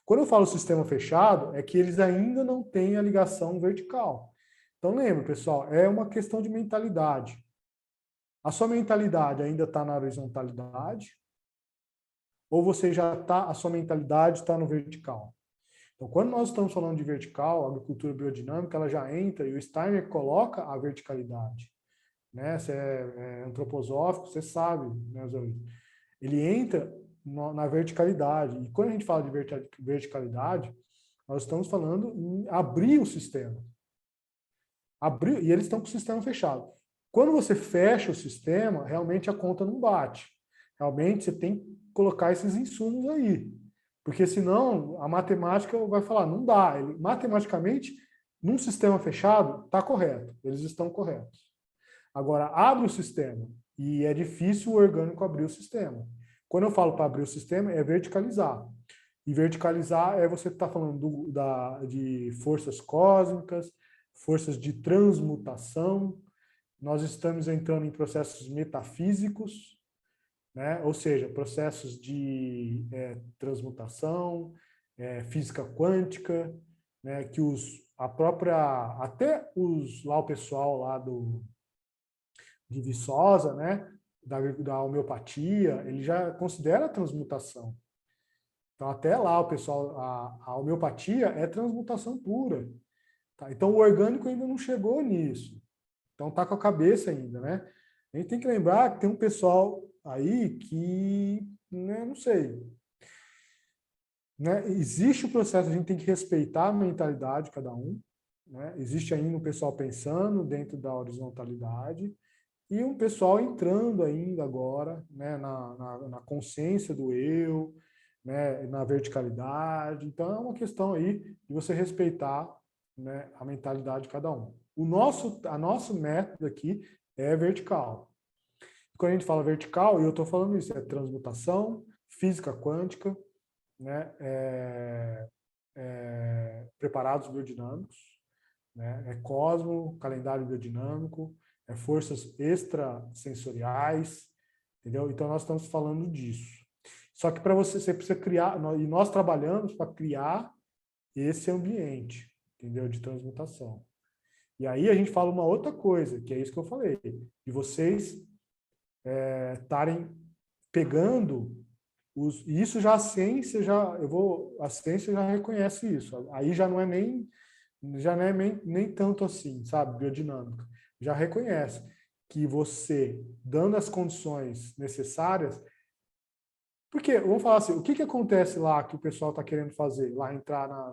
Quando eu falo sistema fechado, é que eles ainda não têm a ligação vertical. Então, lembra, pessoal, é uma questão de mentalidade. A sua mentalidade ainda está na horizontalidade, ou a sua mentalidade está no vertical? Então, quando nós estamos falando de vertical, a agricultura biodinâmica, ela já entra, e o Steiner coloca a verticalidade. Né? Você é antroposófico, você sabe, né, Zé Luiz? Ele entra na verticalidade. E quando a gente fala de verticalidade, nós estamos falando em abrir o sistema. E eles estão com o sistema fechado. Quando você fecha o sistema, realmente a conta não bate. Realmente você tem que colocar esses insumos aí. Porque senão a matemática vai falar, não dá. Matematicamente, num sistema fechado, está correto. Eles estão corretos. Agora, abre o sistema. E é difícil o orgânico abrir o sistema. Quando eu falo para abrir o sistema, é verticalizar. E verticalizar é você estar falando de forças cósmicas, forças de transmutação. Nós estamos entrando em processos metafísicos, né? Ou seja, processos de transmutação, física quântica, né? Que lá o pessoal lá de Viçosa, né? Da homeopatia, ele já considera a transmutação. Então, até lá, o pessoal, a homeopatia é transmutação pura. Tá? Então, o orgânico ainda não chegou nisso. Então, está com a cabeça ainda, né? A gente tem que lembrar que tem um pessoal aí que, né, não sei, né? Existe o processo, a gente tem que respeitar a mentalidade de cada um, né? Existe ainda um pessoal pensando dentro da horizontalidade e um pessoal entrando ainda agora, né, na consciência do eu, né, na verticalidade. Então, é uma questão aí de você respeitar, né, a mentalidade de cada um. A nosso método aqui é vertical. Quando a gente fala vertical, e eu estou falando isso, é transmutação, física quântica, né, preparados biodinâmicos, né, é cosmo, calendário biodinâmico, é forças extrasensoriais, entendeu? Então, nós estamos falando disso. Só que para você precisa criar, e nós trabalhamos para criar esse ambiente, entendeu? De transmutação. E aí a gente fala uma outra coisa, que é isso que eu falei, de vocês estarem pegando e isso já a ciência a ciência já reconhece isso. Aí já não é nem tanto assim, sabe, biodinâmica. Já reconhece que você, dando as condições necessárias, porque, vamos falar assim, o que acontece lá que o pessoal está querendo fazer? Lá entrar na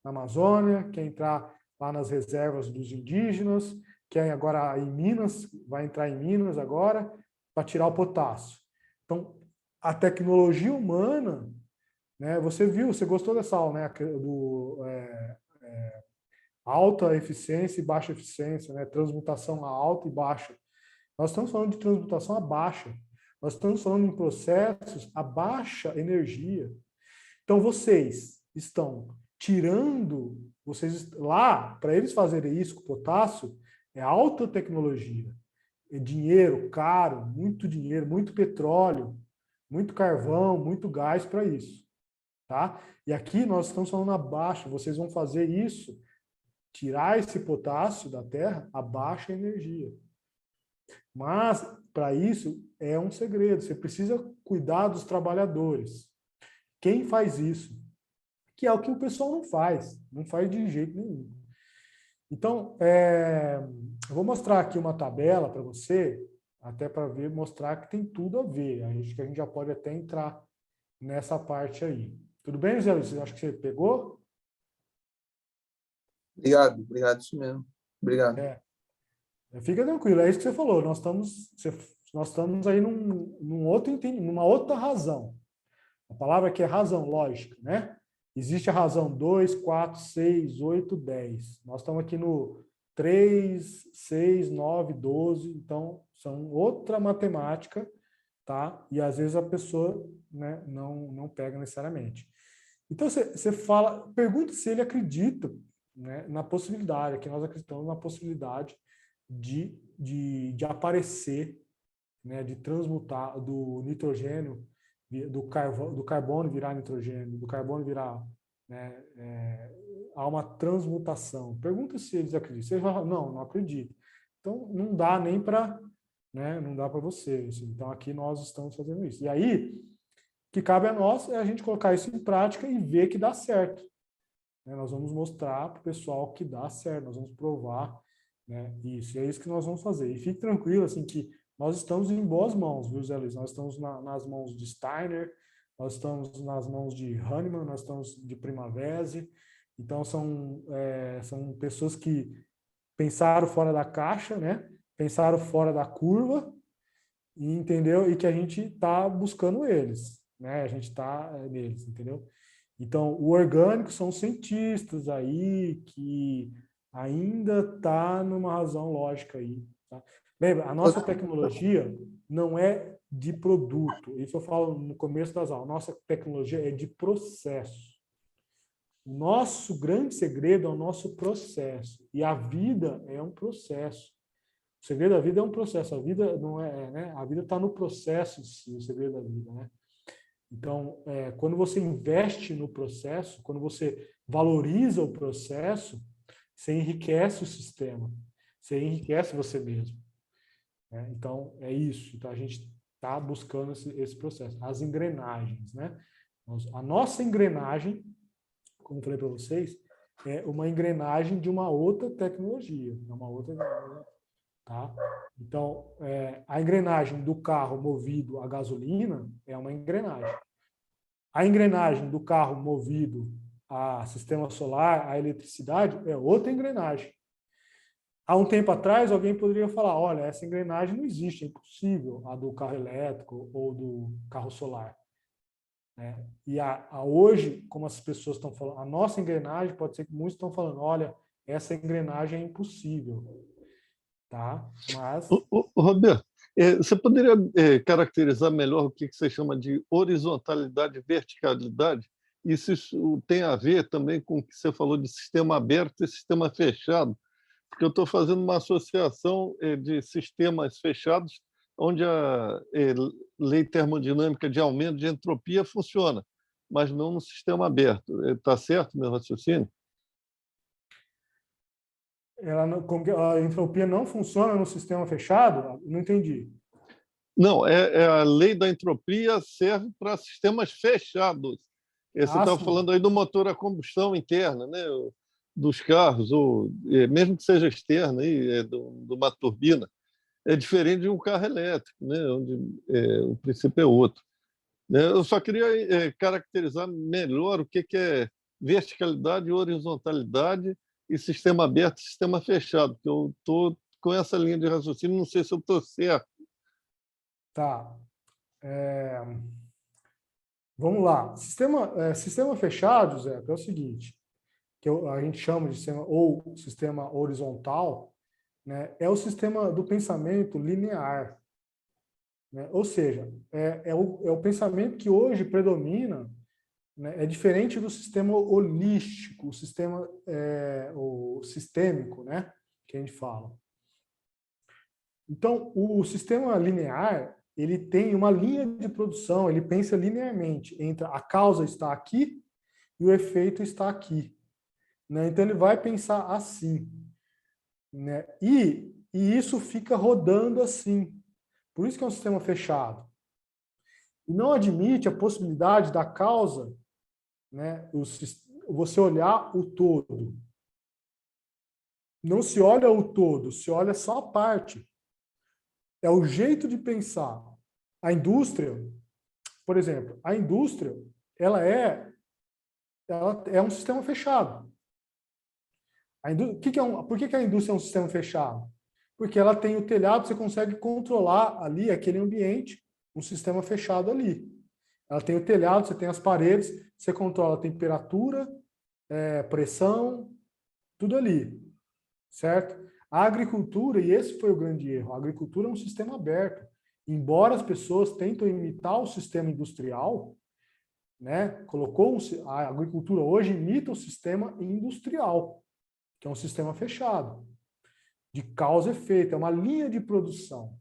Amazônia, quer entrar lá nas reservas dos indígenas, quer agora em Minas, vai entrar em Minas agora, para tirar o potássio. Então, a tecnologia humana, né, você viu, você gostou dessa aula, né, alta eficiência e baixa eficiência, né, transmutação a alta e baixa. Nós estamos falando de transmutação a baixa. Nós estamos falando em processos a baixa energia. Então, vocês estão tirando, vocês lá, para eles fazerem isso com o potássio, é alta tecnologia. É dinheiro caro, muito petróleo, muito carvão, muito gás para isso. Tá? E aqui nós estamos falando a baixa. Vocês vão fazer isso, tirar esse potássio da terra a baixa energia. Mas, para isso, é um segredo. Você precisa cuidar dos trabalhadores. Quem faz isso? Que é o que o pessoal não faz de jeito nenhum. Então, eu vou mostrar aqui uma tabela para você, até para mostrar que tem tudo a ver. Que a gente já pode até entrar nessa parte aí. Tudo bem, José Luiz? Acho que você pegou? Obrigado, isso mesmo. Obrigado. Fica tranquilo, é isso que você falou. Nós estamos aí numa outra razão. A palavra aqui é razão lógica, né? Existe a razão 2, 4, 6, 8, 10. Nós estamos aqui no 3, 6, 9, 12. Então, são outra matemática, tá? E às vezes a pessoa, né, não pega necessariamente. Então, você pergunta se ele acredita, né, na possibilidade, que nós acreditamos na possibilidade de aparecer, né, de transmutar do nitrogênio, do carbono virar nitrogênio, do carbono virar, né, há uma transmutação. Pergunta se eles acreditam. Você fala, não acredito. Então, não dá nem para, né, não dá para você. Assim. Então, aqui nós estamos fazendo isso. E aí, o que cabe a nós é a gente colocar isso em prática e ver que dá certo. Né? Nós vamos mostrar para o pessoal que dá certo, nós vamos provar, né, isso. E é isso que nós vamos fazer. E fique tranquilo, assim, que nós estamos em boas mãos, viu, Zé Luiz? Nós estamos nas mãos de Steiner, nós estamos nas mãos de Hahnemann, nós estamos de Primavera. Então, são pessoas que pensaram fora da caixa, né? Pensaram fora da curva, e entendeu? E que a gente está buscando eles, né? A gente está neles, entendeu? Então, o orgânico são cientistas aí que ainda está numa razão lógica aí. Tá? Lembra, a nossa tecnologia não é de produto. Isso eu falo no começo das aulas. Nossa tecnologia é de processo. O nosso grande segredo é o nosso processo. E a vida é um processo. O segredo da vida é um processo. A vida não é, né? A vida está no processo em si, o segredo da vida, né? Então, quando você investe no processo, quando você valoriza o processo, você enriquece o sistema, você enriquece você mesmo. Né? Então, é isso. Então, a gente está buscando esse processo. As engrenagens, né? A nossa engrenagem, como eu falei para vocês, é uma engrenagem de uma outra tecnologia, uma outra tá? Então, a engrenagem do carro movido a gasolina é uma engrenagem. A engrenagem do carro movido a sistema solar, a eletricidade, é outra engrenagem. Há um tempo atrás, alguém poderia falar, olha, essa engrenagem não existe, é impossível, a do carro elétrico ou do carro solar. Né? E hoje, como as pessoas estão falando, a nossa engrenagem, pode ser que muitos estão falando, olha, essa engrenagem é impossível. Tá? Mas... Roberto, você poderia caracterizar melhor o que você chama de horizontalidade e verticalidade? Isso tem a ver também com o que você falou de sistema aberto e sistema fechado, porque eu estou fazendo uma associação de sistemas fechados onde a lei termodinâmica de aumento de entropia funciona, mas não no sistema aberto. Está certo meu raciocínio? A entropia não funciona no sistema fechado? Não entendi. Não, a lei da entropia serve para sistemas fechados. Você estava falando aí do motor a combustão interna, né? Dos carros, ou mesmo que seja externa, aí, de uma turbina. É diferente de um carro elétrico, né? Onde o princípio é outro. Eu só queria caracterizar melhor o que é verticalidade, horizontalidade e sistema aberto e sistema fechado, porque eu estou com essa linha de raciocínio, não sei se eu estou certo. Tá. Vamos lá. Sistema fechado, Zé, é o seguinte, que a gente chama de sistema horizontal, né, é o sistema do pensamento linear. Né? Ou seja, é o pensamento que hoje predomina, né, é diferente do sistema holístico, o sistêmico, né, que a gente fala. Então, o sistema linear, ele tem uma linha de produção, ele pensa linearmente entre a causa está aqui e o efeito está aqui. Né? Então, ele vai pensar assim. Né? E isso fica rodando assim. Por isso que é um sistema fechado. E não admite a possibilidade da causa, né, você olhar o todo. Não se olha o todo, se olha só a parte. É o jeito de pensar. A indústria, por exemplo, a indústria, ela é um sistema fechado. Por que a indústria é um sistema fechado? Porque ela tem o telhado, você consegue controlar ali aquele ambiente, um sistema fechado ali. Ela tem o telhado, você tem as paredes, você controla a temperatura, pressão, tudo ali, certo? A agricultura, e esse foi o grande erro, a agricultura é um sistema aberto. Embora as pessoas tentem imitar o sistema industrial, né, a agricultura hoje imita o sistema industrial, que é um sistema fechado, de causa e efeito, é uma linha de produção.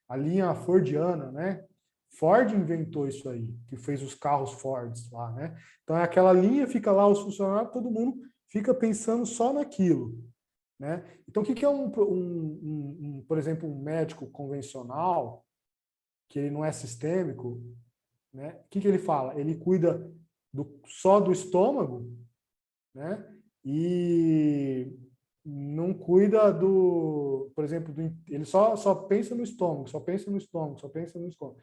A linha fordiana, né? Ford inventou isso aí, que fez os carros Fords lá, né? Então é aquela linha, fica lá os funcionários, todo mundo fica pensando só naquilo, né? Então o que é por exemplo, um médico convencional, que ele não é sistêmico, né? O que ele fala? Ele cuida só do estômago, né? E não cuida por exemplo, ele só pensa no estômago, só pensa no estômago, só pensa no estômago.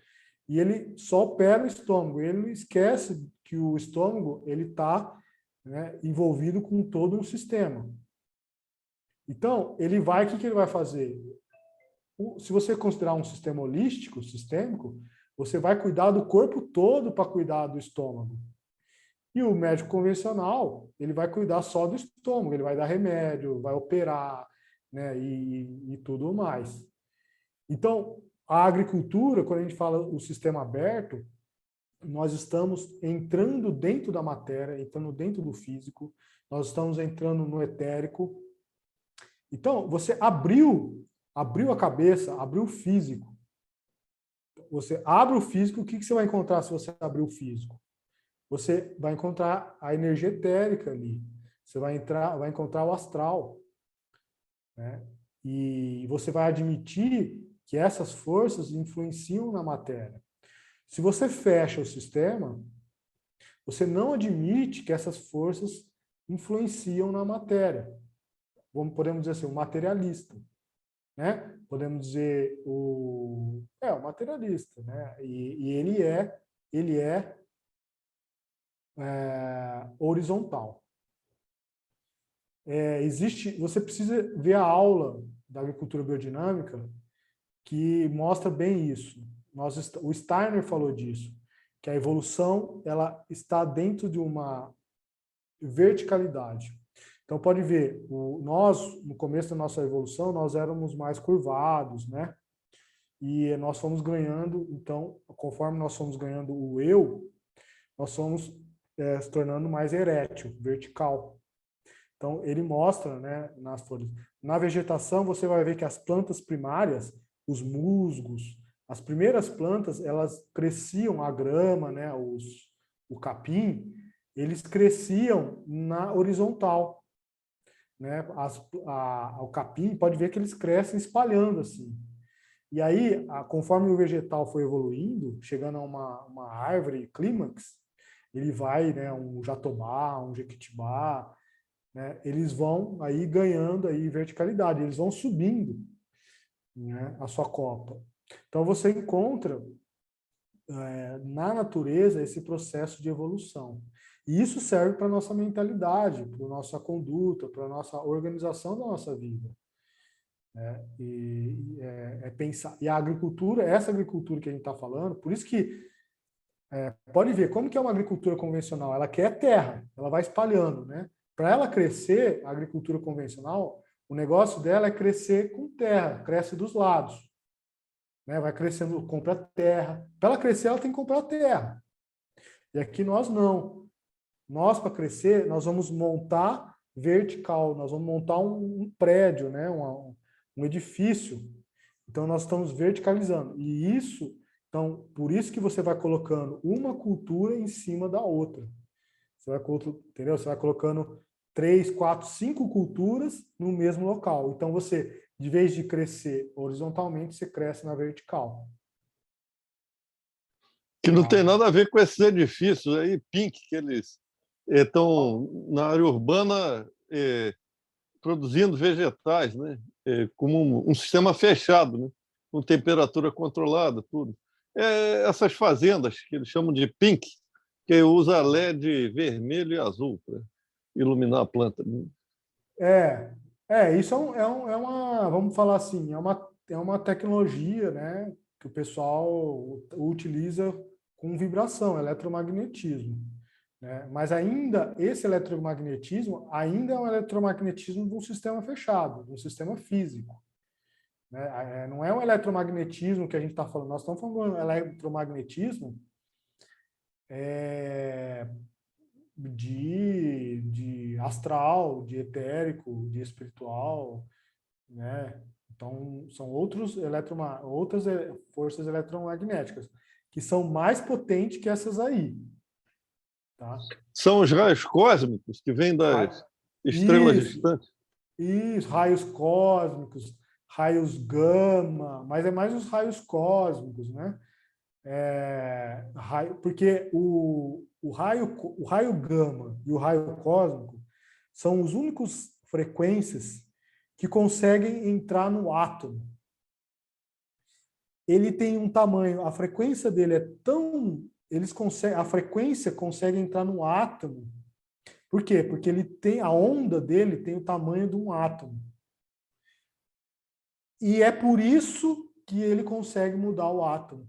E ele só opera o estômago, ele esquece que o estômago ele está, né, envolvido com todo um sistema. Então, o que ele vai fazer? Se você considerar um sistema holístico, sistêmico, você vai cuidar do corpo todo para cuidar do estômago. E o médico convencional, ele vai cuidar só do estômago, ele vai dar remédio, vai operar, né, e tudo mais. Então, a agricultura, quando a gente fala o sistema aberto, nós estamos entrando dentro da matéria, entrando dentro do físico, nós estamos entrando no etérico. Então, você abriu a cabeça, abriu o físico. Você abre o físico, o que você vai encontrar se você abrir o físico? Você vai encontrar a energia etérica ali. Você vai encontrar o astral. Né? E você vai admitir que essas forças influenciam na matéria. Se você fecha o sistema, você não admite que essas forças influenciam na matéria. Podemos dizer assim, um materialista. né? Podemos dizer o materialista, né? E ele é horizontal. Você precisa ver a aula da agricultura biodinâmica que mostra bem isso. O Steiner falou disso, que a evolução ela está dentro de uma verticalidade. Então, pode ver, nós, no começo da nossa evolução, nós éramos mais curvados, né? E nós fomos ganhando, então, conforme nós fomos ganhando o eu, nós fomos se tornando mais erétil, vertical. Então, ele mostra, né, nas folhas. Na vegetação, você vai ver que as plantas primárias, os musgos, as primeiras plantas, elas cresciam, a grama, né, o capim, eles cresciam na horizontal. Né? O capim, pode ver que eles crescem espalhando assim. E aí, conforme o vegetal foi evoluindo, chegando a uma árvore clímax, ele vai, né, um jatobá, um jequitibá, né, eles vão aí ganhando aí verticalidade, eles vão subindo, né, a sua copa. Então, você encontra na natureza esse processo de evolução. E isso serve para a nossa mentalidade, para a nossa conduta, para a nossa organização da nossa vida. Pensar. E a agricultura, essa agricultura que a gente está falando, por isso que pode ver como que é uma agricultura convencional. Ela quer terra, ela vai espalhando, né? Para ela crescer, a agricultura convencional, o negócio dela é crescer com terra, cresce dos lados. Né? Vai crescendo, compra terra. Para ela crescer, ela tem que comprar terra. E aqui nós não. Nós, para crescer, nós vamos montar vertical, nós vamos montar um prédio, né? um edifício. Então, nós estamos verticalizando. E isso, então, por isso que você vai colocando uma cultura em cima da outra. Você vai, entendeu? Você vai colocando 3, 4, 5 culturas no mesmo local. Então, você, de vez de crescer horizontalmente, você cresce na vertical. Que não tem nada a ver com esses edifícios aí, pink, que eles estão na área urbana produzindo vegetais, né? Como um sistema fechado, né? Com temperatura controlada, tudo. Essas fazendas, que eles chamam de pink, que usa LED vermelho e azul para iluminar a planta. Isso é uma, vamos falar assim, é uma tecnologia, né, que o pessoal utiliza com vibração, eletromagnetismo. Né? Mas ainda, esse eletromagnetismo ainda é um eletromagnetismo de um sistema fechado, de um sistema físico. Né? Não é um eletromagnetismo que a gente está falando, nós estamos falando de eletromagnetismo de astral, de etérico, de espiritual, né? Então, são outras forças eletromagnéticas que são mais potentes que essas aí. Tá? São os raios cósmicos que vêm das estrelas distantes? Isso, raios cósmicos, raios gama, mas é mais os raios cósmicos, né? Porque o raio gama e o raio cósmico são os únicos frequências que conseguem entrar no átomo. Ele tem um tamanho, a frequência dele é tão... a frequência consegue entrar no átomo. Por quê? Porque a onda dele tem o tamanho de um átomo. E é por isso que ele consegue mudar o átomo.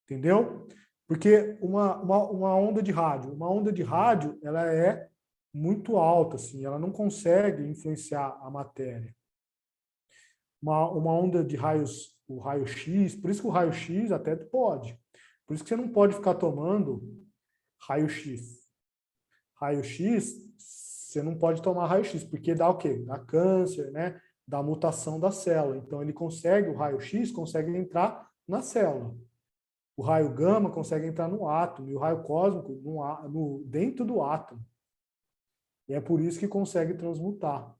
Entendeu? Porque uma onda de rádio, ela é muito alta, assim, ela não consegue influenciar a matéria. Uma onda de raios, o raio-x, por isso que o raio-x até pode. Por isso que você não pode ficar tomando raio-x. Raio-x, você não pode tomar raio-x, porque dá o quê? Dá câncer, né? Dá mutação da célula. Então, o raio-x consegue entrar na célula. O raio gama consegue entrar no átomo, e o raio cósmico dentro do átomo. E é por isso que consegue transmutar.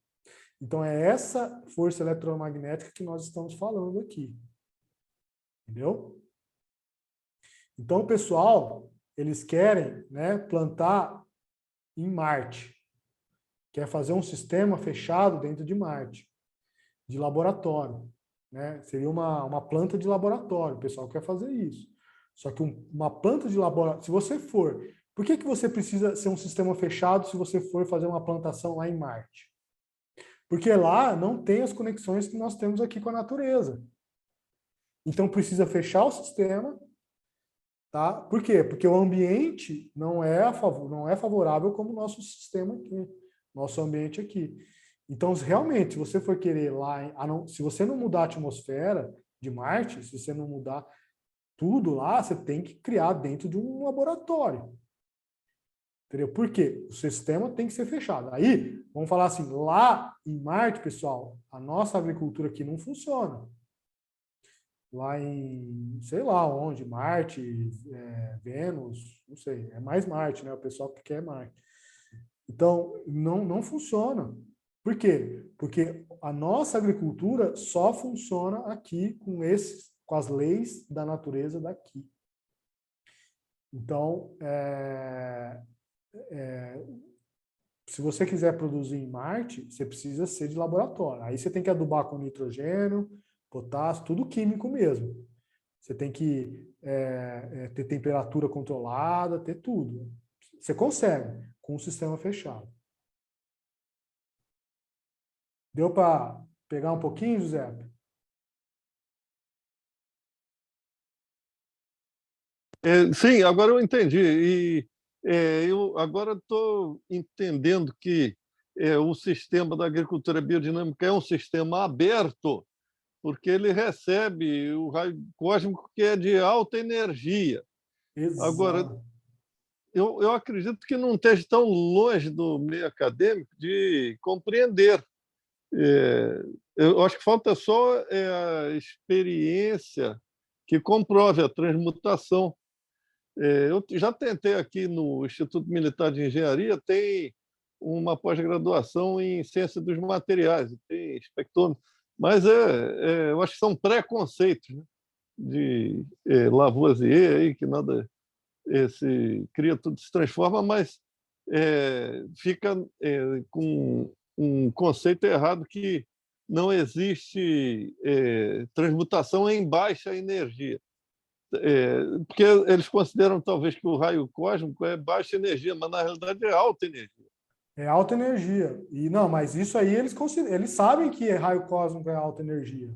Então, é essa força eletromagnética que nós estamos falando aqui. Entendeu? Então, o pessoal, eles querem, né, plantar em Marte. Quer fazer um sistema fechado dentro de Marte. de laboratório, né? Seria uma planta de laboratório, o pessoal quer fazer isso. Só que uma planta de laboratório, se você for... Por que você precisa ser um sistema fechado se você for fazer uma plantação lá em Marte? Porque lá não tem as conexões que nós temos aqui com a natureza. Então precisa fechar o sistema, tá? Por quê? Porque o ambiente não é favorável como o nosso sistema aqui, nosso ambiente aqui. Então, realmente, se você for querer lá, se você não mudar a atmosfera de Marte, se você não mudar tudo lá, você tem que criar dentro de um laboratório. Entendeu? Por quê? O sistema tem que ser fechado. Aí, vamos falar assim, lá em Marte, pessoal, a nossa agricultura aqui não funciona. Lá em, sei lá onde, Marte, Vênus, não sei, é mais Marte, né? O pessoal que quer Marte. Então, não funciona. Por quê? Porque a nossa agricultura só funciona aqui com as leis da natureza daqui. Então, se você quiser produzir em Marte, você precisa ser de laboratório. Aí você tem que adubar com nitrogênio, potássio, tudo químico mesmo. Você tem que ter temperatura controlada, ter tudo. Você consegue, com um sistema fechado. Deu para pegar um pouquinho, José? Sim, agora eu entendi. E eu agora estou entendendo que o sistema da agricultura biodinâmica é um sistema aberto, porque ele recebe o raio cósmico que é de alta energia. Agora, Exato. eu acredito que não esteja tão longe do meio acadêmico de compreender. Eu acho que falta só a experiência que comprove a transmutação. Eu já tentei aqui no Instituto Militar de Engenharia, tem uma pós-graduação em ciência dos materiais, tem espectrômetro, mas eu acho que são preconceitos, né? De Lavoisier, aí, que nada se cria, tudo se transforma, mas fica com um conceito errado que não existe transmutação em baixa energia. Porque eles consideram talvez que o raio cósmico é baixa energia, mas na realidade é alta energia. É alta energia. E não, mas isso aí eles sabem que raio cósmico é alta energia.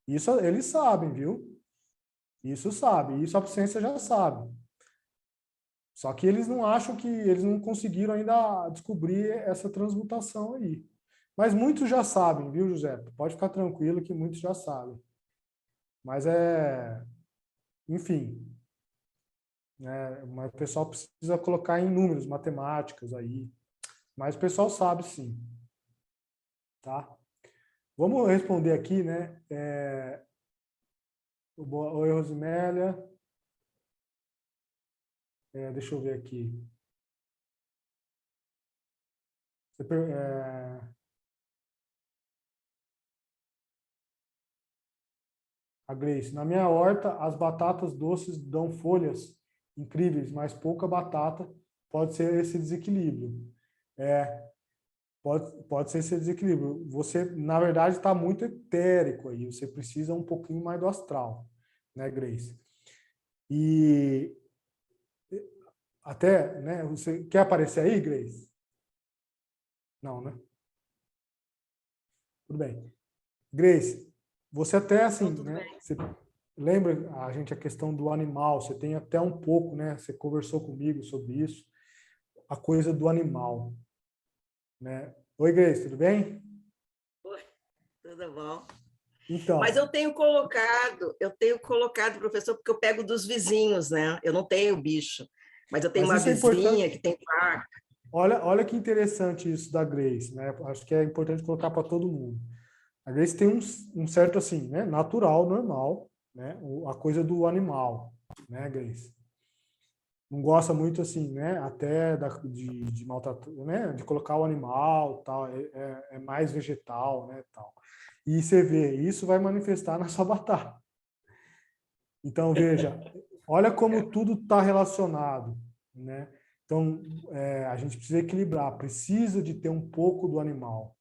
Isso eles sabem, viu? Isso sabe. Isso a ciência já sabe. Só que eles não acham que eles não conseguiram ainda descobrir essa transmutação aí. Mas muitos já sabem, viu, José? Pode ficar tranquilo que muitos já sabem. Mas enfim, né? Mas o pessoal precisa colocar em números, matemáticas aí. Mas o pessoal sabe sim, tá? Vamos responder aqui, né? Oi, Rosimélia. Deixa eu ver aqui. A Gleice, na minha horta, as batatas doces dão folhas incríveis, mas pouca batata. Pode ser esse desequilíbrio. Pode ser esse desequilíbrio. Você, na verdade, está muito etérico aí. Você precisa um pouquinho mais do astral, né, Grace? E até, né? Você quer aparecer aí, Grace? Não, né? Tudo bem. Grace, você até assim, Tudo né? bem. Você lembra a questão do animal? Você tem até um pouco, né? Você conversou comigo sobre isso, a coisa do animal, né? Oi, Grace, tudo bem? Oi, tudo bom? Mas Então, eu tenho colocado, professor, porque eu pego dos vizinhos, né? Eu não tenho bicho, mas eu tenho mas uma isso é importante. vizinha que tem vaca. Olha que interessante isso da Grace, né? Acho que é importante colocar para todo mundo. A Grace tem um certo assim, né? Natural, normal, né? A coisa do animal, né, Grace? Não gosta muito assim, né? Até de maltratar, né? De colocar o animal, tal. É mais vegetal, né? Tal. E você vê, isso vai manifestar na sua batata. Então veja, olha como tudo está relacionado, né? Então a gente precisa equilibrar, precisa de ter um pouco do animal.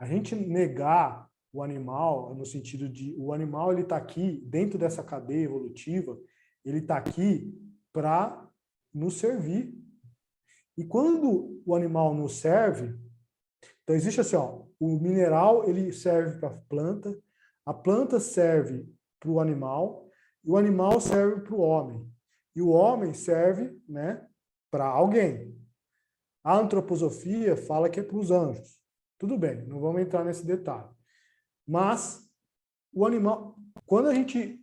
A gente negar o animal, no sentido de o animal ele está aqui, dentro dessa cadeia evolutiva, ele está aqui para nos servir. E quando o animal nos serve, então existe assim, ó, o mineral ele serve para a planta serve para o animal, e o animal serve para o homem. E o homem serve, né, para alguém. A antroposofia fala que é para os anjos. Tudo bem, não vamos entrar nesse detalhe. Mas o animal, quando a gente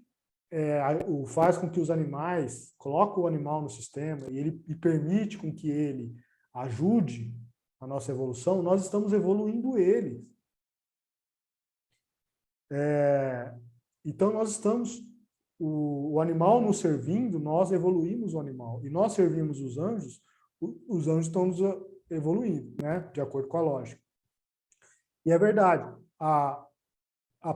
faz com que os animais, coloca o animal no sistema e permite com que ele ajude a nossa evolução, nós estamos evoluindo eles. Então, nós estamos, o animal nos servindo, nós evoluímos o animal. E nós servimos os anjos estão nos evoluindo, né? De acordo com a lógica. E é verdade, a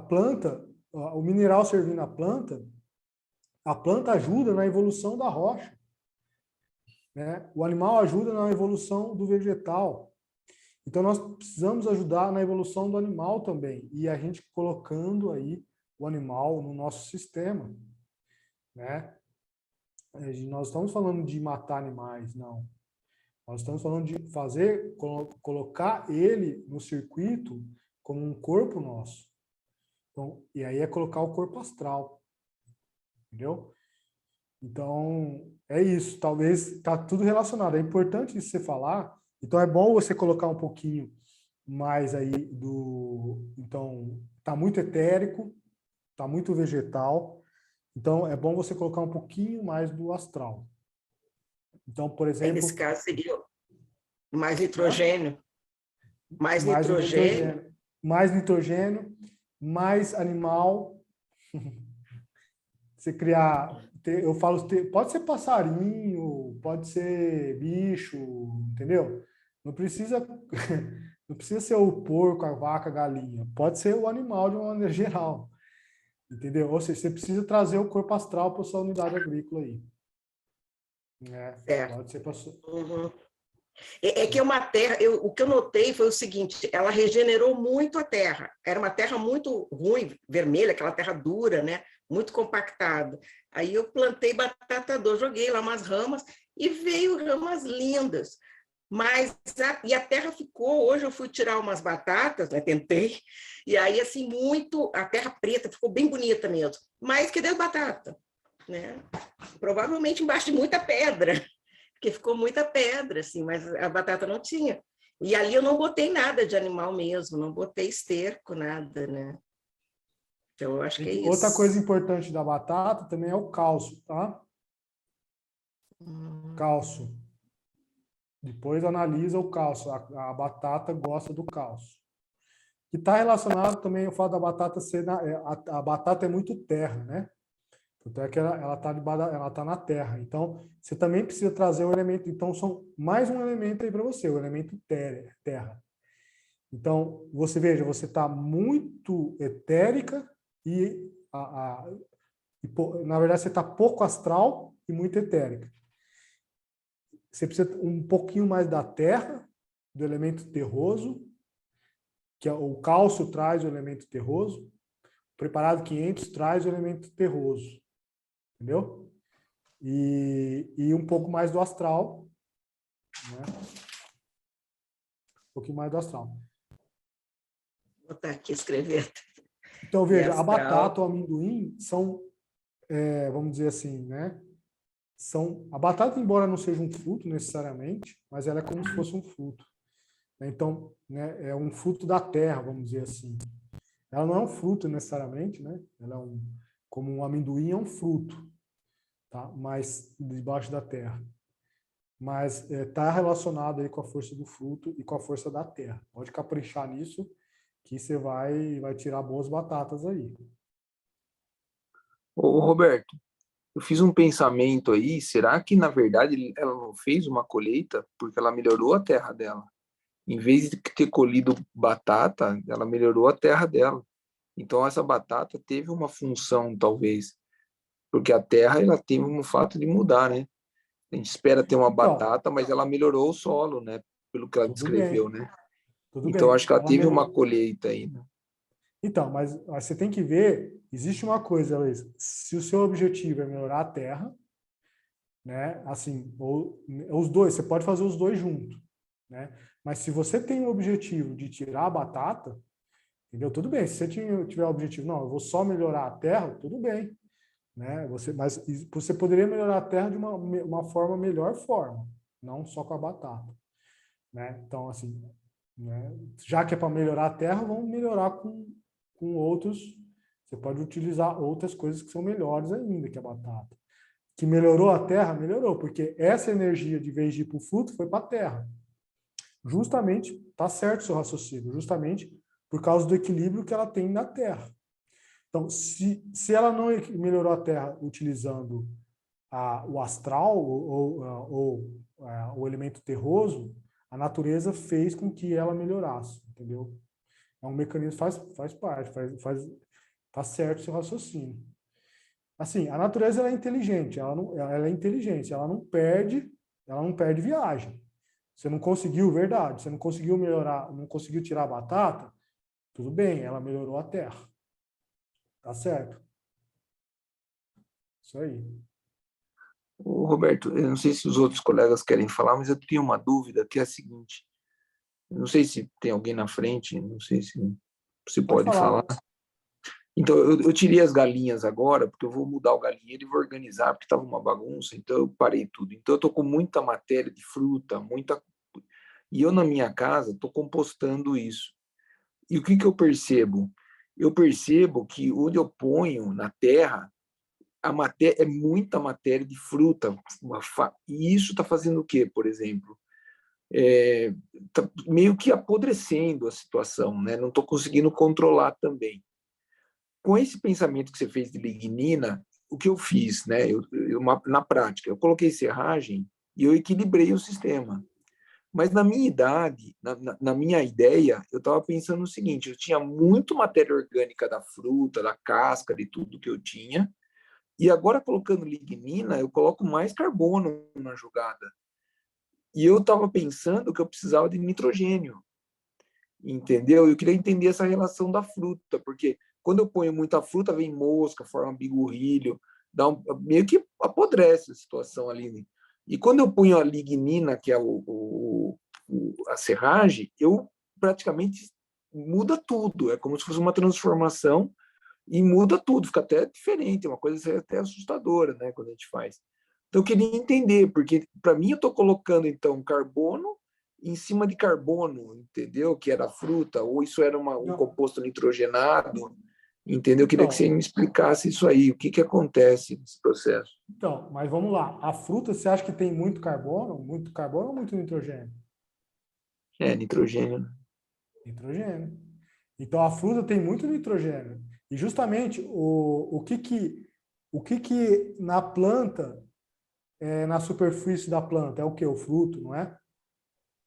planta, o mineral servindo a planta ajuda na evolução da rocha. Né? O animal ajuda na evolução do vegetal. Então, nós precisamos ajudar na evolução do animal também. E a gente colocando aí o animal no nosso sistema. Né? Nós estamos falando de matar animais, não. Nós estamos falando de colocar ele no circuito como um corpo nosso. Então, e aí é colocar o corpo astral. Entendeu? Então, é isso. Talvez está tudo relacionado. É importante isso você falar. Então, é bom você colocar um pouquinho mais aí do... Então, está muito etérico, está muito vegetal. Então, é bom você colocar um pouquinho mais do astral. Então, por exemplo... Nesse caso, seria mais nitrogênio. Mais nitrogênio. Mais nitrogênio, mais animal. Você criar... Eu falo, pode ser passarinho, pode ser bicho, entendeu? Não precisa ser o porco, a vaca, a galinha. Pode ser o animal de uma maneira geral. Entendeu? Ou seja, você precisa trazer o corpo astral para sua unidade agrícola aí. Pode ser para Uhum. É que uma terra, o que eu notei foi o seguinte, ela regenerou muito a terra. Era uma terra muito ruim, vermelha, aquela terra dura, né? Muito compactada. Aí eu plantei batata doce, joguei lá umas ramas e veio ramas lindas. Mas a terra ficou, hoje eu fui tirar umas batatas, né? Tentei, e aí assim a terra preta ficou bem bonita mesmo. Mas que deu batata, né? Provavelmente embaixo de muita pedra. Porque ficou muita pedra, assim, mas a batata não tinha. E ali eu não botei nada de animal mesmo, não botei esterco, nada, né? Então, eu acho que é isso. Outra coisa importante da batata também é o cálcio, tá? Cálcio. Depois analisa o cálcio. A batata gosta do cálcio. E está relacionado também o fato da batata ser... A batata é muito terra, né? Tanto é que ela tá na terra. Então, você também precisa trazer o elemento. Então, são mais um elemento aí para você, o elemento terra. Então, você veja, você está muito etérica e, na verdade, você está pouco astral e muito etérica. Você precisa um pouquinho mais da terra, do elemento terroso, que o cálcio traz o elemento terroso, o preparado 500 traz o elemento terroso. Entendeu? E um pouco mais do astral. Né? Um pouquinho mais do astral. Vou botar aqui escrever. Então, veja, a batata, o amendoim são, vamos dizer assim, né? A batata, embora não seja um fruto necessariamente, mas ela é como se fosse um fruto. Então, né, é um fruto da terra, vamos dizer assim. Ela não é um fruto necessariamente, né? Ela é como um amendoim é um fruto, tá? Mas debaixo da terra. Mas está relacionado aí com a força do fruto e com a força da terra. Pode caprichar nisso, que você vai tirar boas batatas aí. Ô, Roberto, eu fiz um pensamento aí, será que, na verdade, ela não fez uma colheita porque ela melhorou a terra dela? Em vez de ter colhido batata, ela melhorou a terra dela. Então, essa batata teve uma função, talvez, porque a terra ela tem um fato de mudar, né? A gente espera ter uma batata, mas ela melhorou o solo, né? Pelo que ela descreveu, né? Tudo Então, bem. acho que ela Ela teve melhorou. uma colheita aí, né? Então, mas você tem que ver, existe uma coisa, Luiz, se o seu objetivo é melhorar a terra, né, assim, ou os dois, você pode fazer os dois juntos, né? Mas se você tem o objetivo de tirar a batata, entendeu? Tudo bem, se você tiver o objetivo, não, eu vou só melhorar a terra, tudo bem, né? Mas você poderia melhorar a terra de uma forma melhor forma, não só com a batata, né? Então, assim, né, já que é para melhorar a terra, vamos melhorar com outros. Você pode utilizar outras coisas que são melhores ainda que a batata. Que melhorou a terra, melhorou, porque essa energia, de vez de ir para o fruto, foi para a terra. Justamente, está certo o seu raciocínio, justamente por causa do equilíbrio que ela tem na terra. Então, se ela não melhorou a terra utilizando o astral ou o elemento terroso, a natureza fez com que ela melhorasse, entendeu? É um mecanismo, faz parte, tá certo o seu raciocínio. Assim, a natureza ela é inteligente, ela é inteligente, ela não perde viagem. Você não conseguiu, verdade, você não conseguiu melhorar, não conseguiu tirar a batata, tudo bem, ela melhorou a terra. Tá certo. Isso aí. Ô, Roberto, eu não sei se os outros colegas querem falar, mas eu tenho uma dúvida que é a seguinte. Eu não sei se tem alguém na frente, não sei se Pode pode falar. falar. Então, eu tirei as galinhas agora, porque eu vou mudar o galinheiro e vou organizar, porque estava uma bagunça, então eu parei tudo. Então, eu estou com muita matéria de fruta, muita. E eu, na minha casa, estou compostando isso. E o que eu percebo? Eu percebo que onde eu ponho na terra, a matéria é muita matéria de fruta. E isso está fazendo o quê, por exemplo? Tá meio que apodrecendo a situação, né? Não estou conseguindo controlar também. Com esse pensamento que você fez de lignina, o que eu fiz, né? Na prática, eu coloquei serragem e eu equilibrei o sistema. Mas na minha idade, na minha ideia, eu estava pensando o seguinte: eu tinha muito matéria orgânica da fruta, da casca, de tudo que eu tinha, e agora colocando lignina, eu coloco mais carbono na jogada. E eu estava pensando que eu precisava de nitrogênio, entendeu? Eu queria entender essa relação da fruta, porque quando eu ponho muita fruta, vem mosca, forma bigorrilho, meio que apodrece a situação ali. E quando eu ponho a lignina, que é a serragem, eu praticamente muda tudo. É como se fosse uma transformação e muda tudo, fica até diferente, é uma coisa até assustadora, né, quando a gente faz. Então eu queria entender, porque para mim eu estou colocando então carbono em cima de carbono, entendeu? Que era fruta, ou isso era um Não, composto nitrogenado, entendeu? Eu queria que você então, me explicasse isso aí, o que acontece nesse processo. mas vamos lá. A fruta, você acha que tem muito carbono? Muito carbono ou muito nitrogênio? É, nitrogênio, né? Nitrogênio. Então, a fruta tem muito nitrogênio. E justamente o que na planta, na superfície da planta, é o que? O fruto, não é?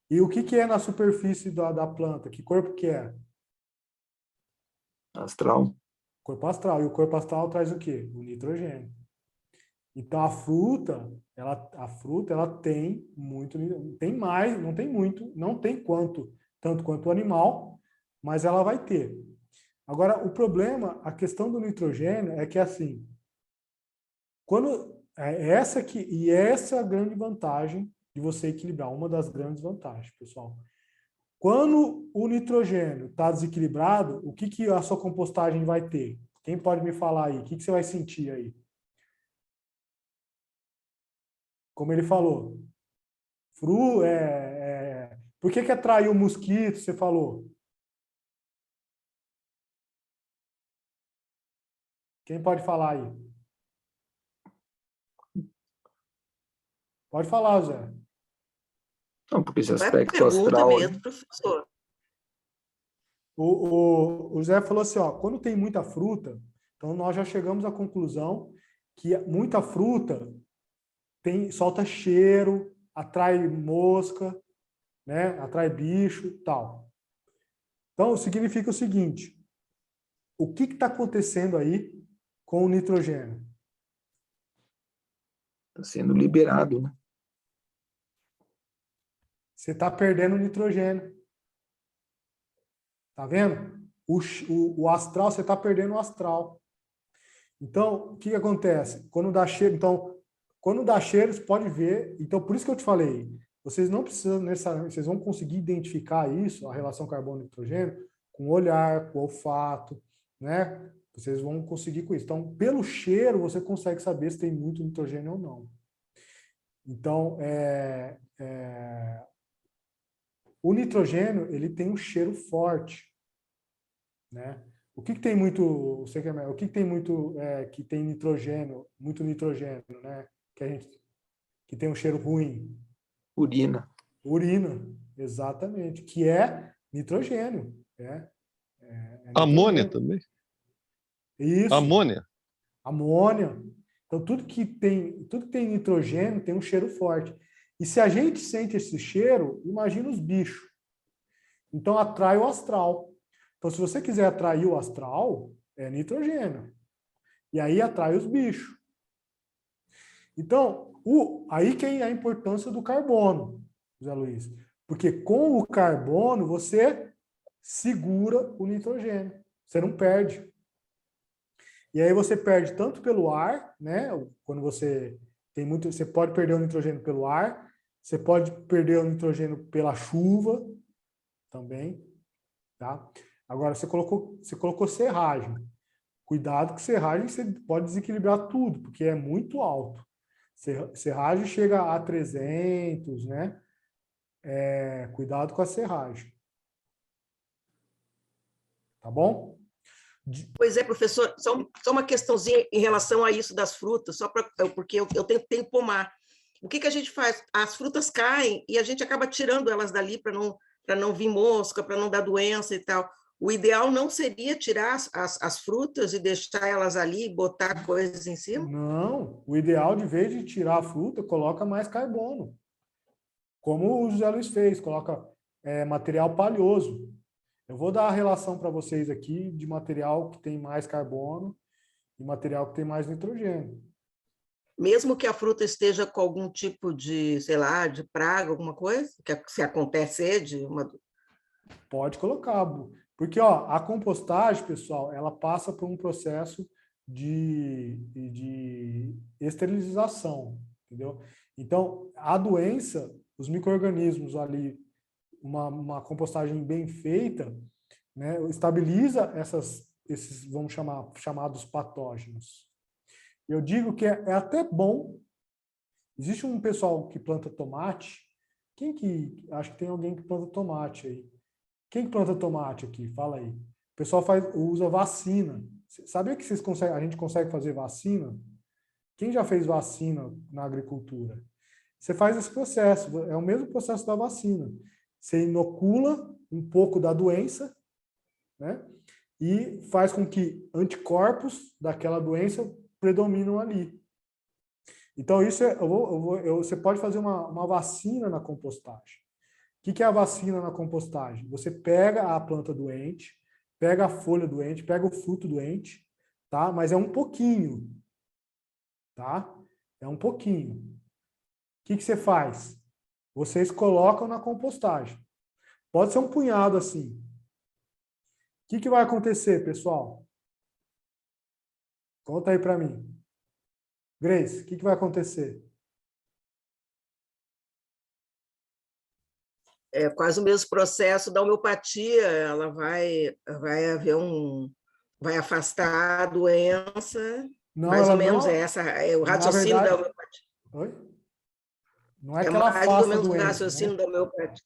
E o que é na superfície da planta? Que corpo que é? Astral. Corpo astral. E o corpo astral traz o quê? O nitrogênio. Então a fruta ela tem muito, tem mais, não tem muito, não tem tanto quanto o animal, mas ela vai ter. Agora, o problema, a questão do nitrogênio é que assim, essa é a grande vantagem de você equilibrar, uma das grandes vantagens, pessoal. Quando o nitrogênio está desequilibrado, o que a sua compostagem vai ter? Quem pode me falar aí? O que você vai sentir aí? Como ele falou, por que atraiu o mosquito, você falou? Quem pode falar aí? Pode falar, Zé. Não, porque esse Vai aspecto pergunta astral aí, mesmo, professor. O Zé falou assim, ó, quando tem muita fruta, então nós já chegamos à conclusão que muita fruta solta cheiro, atrai mosca, né? Atrai bicho, tal. Então significa o seguinte: o que está acontecendo aí com o nitrogênio? está sendo liberado, né? Você está perdendo nitrogênio. Tá vendo? O astral, você está perdendo o astral. Então, o que acontece? Quando dá cheiro, você pode ver. Então, por isso que eu te falei, vocês não precisam necessariamente, vocês vão conseguir identificar isso, a relação carbono-nitrogênio, com o olhar, com o olfato, né? Vocês vão conseguir com isso. Então, pelo cheiro, você consegue saber se tem muito nitrogênio ou não. Então, o nitrogênio, ele tem um cheiro forte, né? O que tem muito, o que tem muito, que tem nitrogênio, muito nitrogênio, né? Que tem um cheiro ruim? Urina. Urina, exatamente, que é nitrogênio, né? Amônia também? Isso. Amônia. Amônia. Então, tudo que tem nitrogênio tem um cheiro forte. E se a gente sente esse cheiro, imagina os bichos. Então, atrai o astral. Então, se você quiser atrair o astral, é nitrogênio. E aí atrai os bichos. Então, aí que é a importância do carbono, José Luiz. Porque com o carbono, você segura o nitrogênio. Você não perde. E aí você perde tanto pelo ar, né? Quando você tem muito, você pode perder o nitrogênio pelo ar, você pode perder o nitrogênio pela chuva também, tá? Agora você colocou serragem. Cuidado que serragem você pode desequilibrar tudo, porque é muito alto. Serragem chega a 300, né? Cuidado com a serragem. Tá bom? Pois é, professor, só uma questãozinha em relação a isso das frutas, porque eu tenho que pomar. O que a gente faz? As frutas caem e a gente acaba tirando elas dali para não vir mosca, para não dar doença e tal. O ideal não seria tirar as frutas e deixar elas ali e botar coisas em cima? Não, o ideal, de vez de tirar a fruta, coloca mais carbono. Como o José Luiz fez, coloca material palhoso. Eu vou dar a relação para vocês aqui de material que tem mais carbono e material que tem mais nitrogênio. Mesmo que a fruta esteja com algum tipo de, sei lá, de praga, alguma coisa, que se acontecer Pode colocar, porque a compostagem, pessoal, ela passa por um processo de esterilização, entendeu? Então, a doença, os micro-organismos ali, uma compostagem bem feita, né, estabiliza esses, vamos chamados patógenos. Eu digo que é até bom. Existe um pessoal que planta tomate. Acho que tem alguém que planta tomate aí. Quem que planta tomate aqui? Fala aí. O pessoal usa vacina. Sabia que a gente consegue fazer vacina? Quem já fez vacina na agricultura? Você faz esse processo, é o mesmo processo da vacina. Você inocula um pouco da doença, né? E faz com que anticorpos daquela doença predominam ali. Então, isso você pode fazer uma vacina na compostagem. O que é a vacina na compostagem? Você pega a planta doente, pega a folha doente, pega o fruto doente, tá? Mas é um pouquinho, tá? É um pouquinho. O que você faz? Vocês colocam na compostagem. Pode ser um punhado assim. O que vai acontecer, pessoal? Conta aí para mim. Grace, o que vai acontecer? É quase o mesmo processo da homeopatia, ela vai afastar a doença, Não, mais ela ou menos não. O Na raciocínio verdade, da homeopatia. oi? Não é É que ela mais ou afasta a menos o doença, raciocínio né? da homeopatia.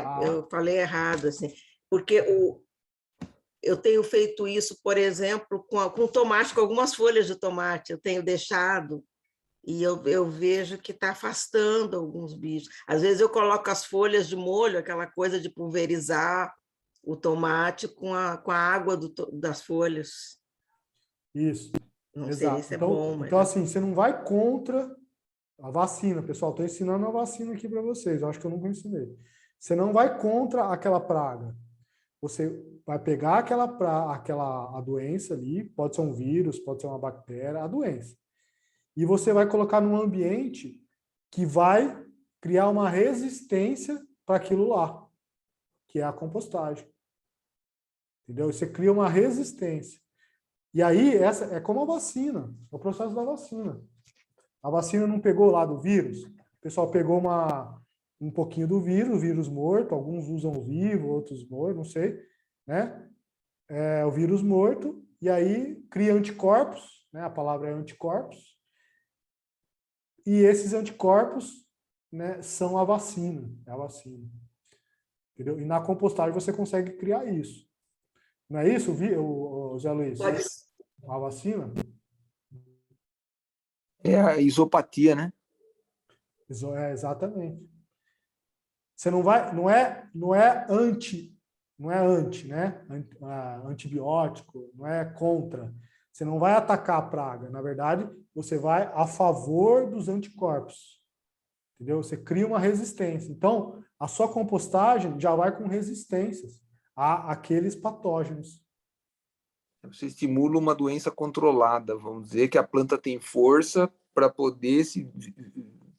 Ah, Eu falei errado, assim, porque eu tenho feito isso, por exemplo, com tomate, com algumas folhas de tomate, eu tenho deixado, e eu vejo que está afastando alguns bichos. Às vezes eu coloco as folhas de molho, aquela coisa de pulverizar o tomate com a água das folhas. isso. Não sei Exato. se é bom, mas... Então, assim, você não vai contra a vacina, pessoal. Estou ensinando a vacina aqui para vocês. Eu acho que eu nunca ensinei. Você não vai contra aquela praga. Você vai pegar a doença ali, pode ser um vírus, pode ser uma bactéria, a doença. E você vai colocar num ambiente que vai criar uma resistência para aquilo lá. que é a compostagem. Entendeu? Você cria uma resistência. E aí, essa é como a vacina, é o processo da vacina. A vacina não pegou lá do vírus, o pessoal pegou um pouquinho do vírus morto, alguns usam vivo, outros morto, não sei, né? É o vírus morto, e aí cria anticorpos, né? A palavra é anticorpos, e esses anticorpos, né, são a vacina, é a vacina. Entendeu? E na compostagem você consegue criar isso. Não é isso, o Zé Luiz? Pode A vacina? É a isopatia, né? Exatamente. Você não vai, não é anti, né? Antibiótico, não é contra. Você não vai atacar a praga. Na verdade, você vai a favor dos anticorpos. Entendeu? Você cria uma resistência. Então, a sua compostagem já vai com resistências àqueles patógenos. Você estimula uma doença controlada, vamos dizer que a planta tem força para poder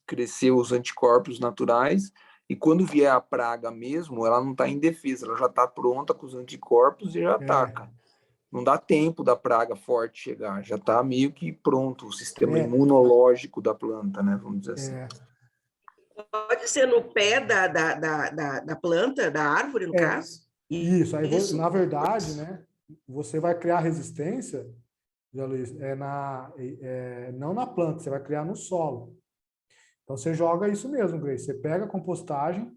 crescer os anticorpos naturais, e quando vier a praga mesmo, ela não está indefesa, ela já está pronta com os anticorpos e já ataca. Não dá tempo da praga forte chegar, já está meio que pronto o sistema imunológico da planta, né? Vamos dizer assim. Pode ser no pé da planta, da árvore, no caso? Isso, aí na verdade, né, você vai criar resistência, Luiz, não na planta, você vai criar no solo. Então você joga isso mesmo, Grace. Você pega a compostagem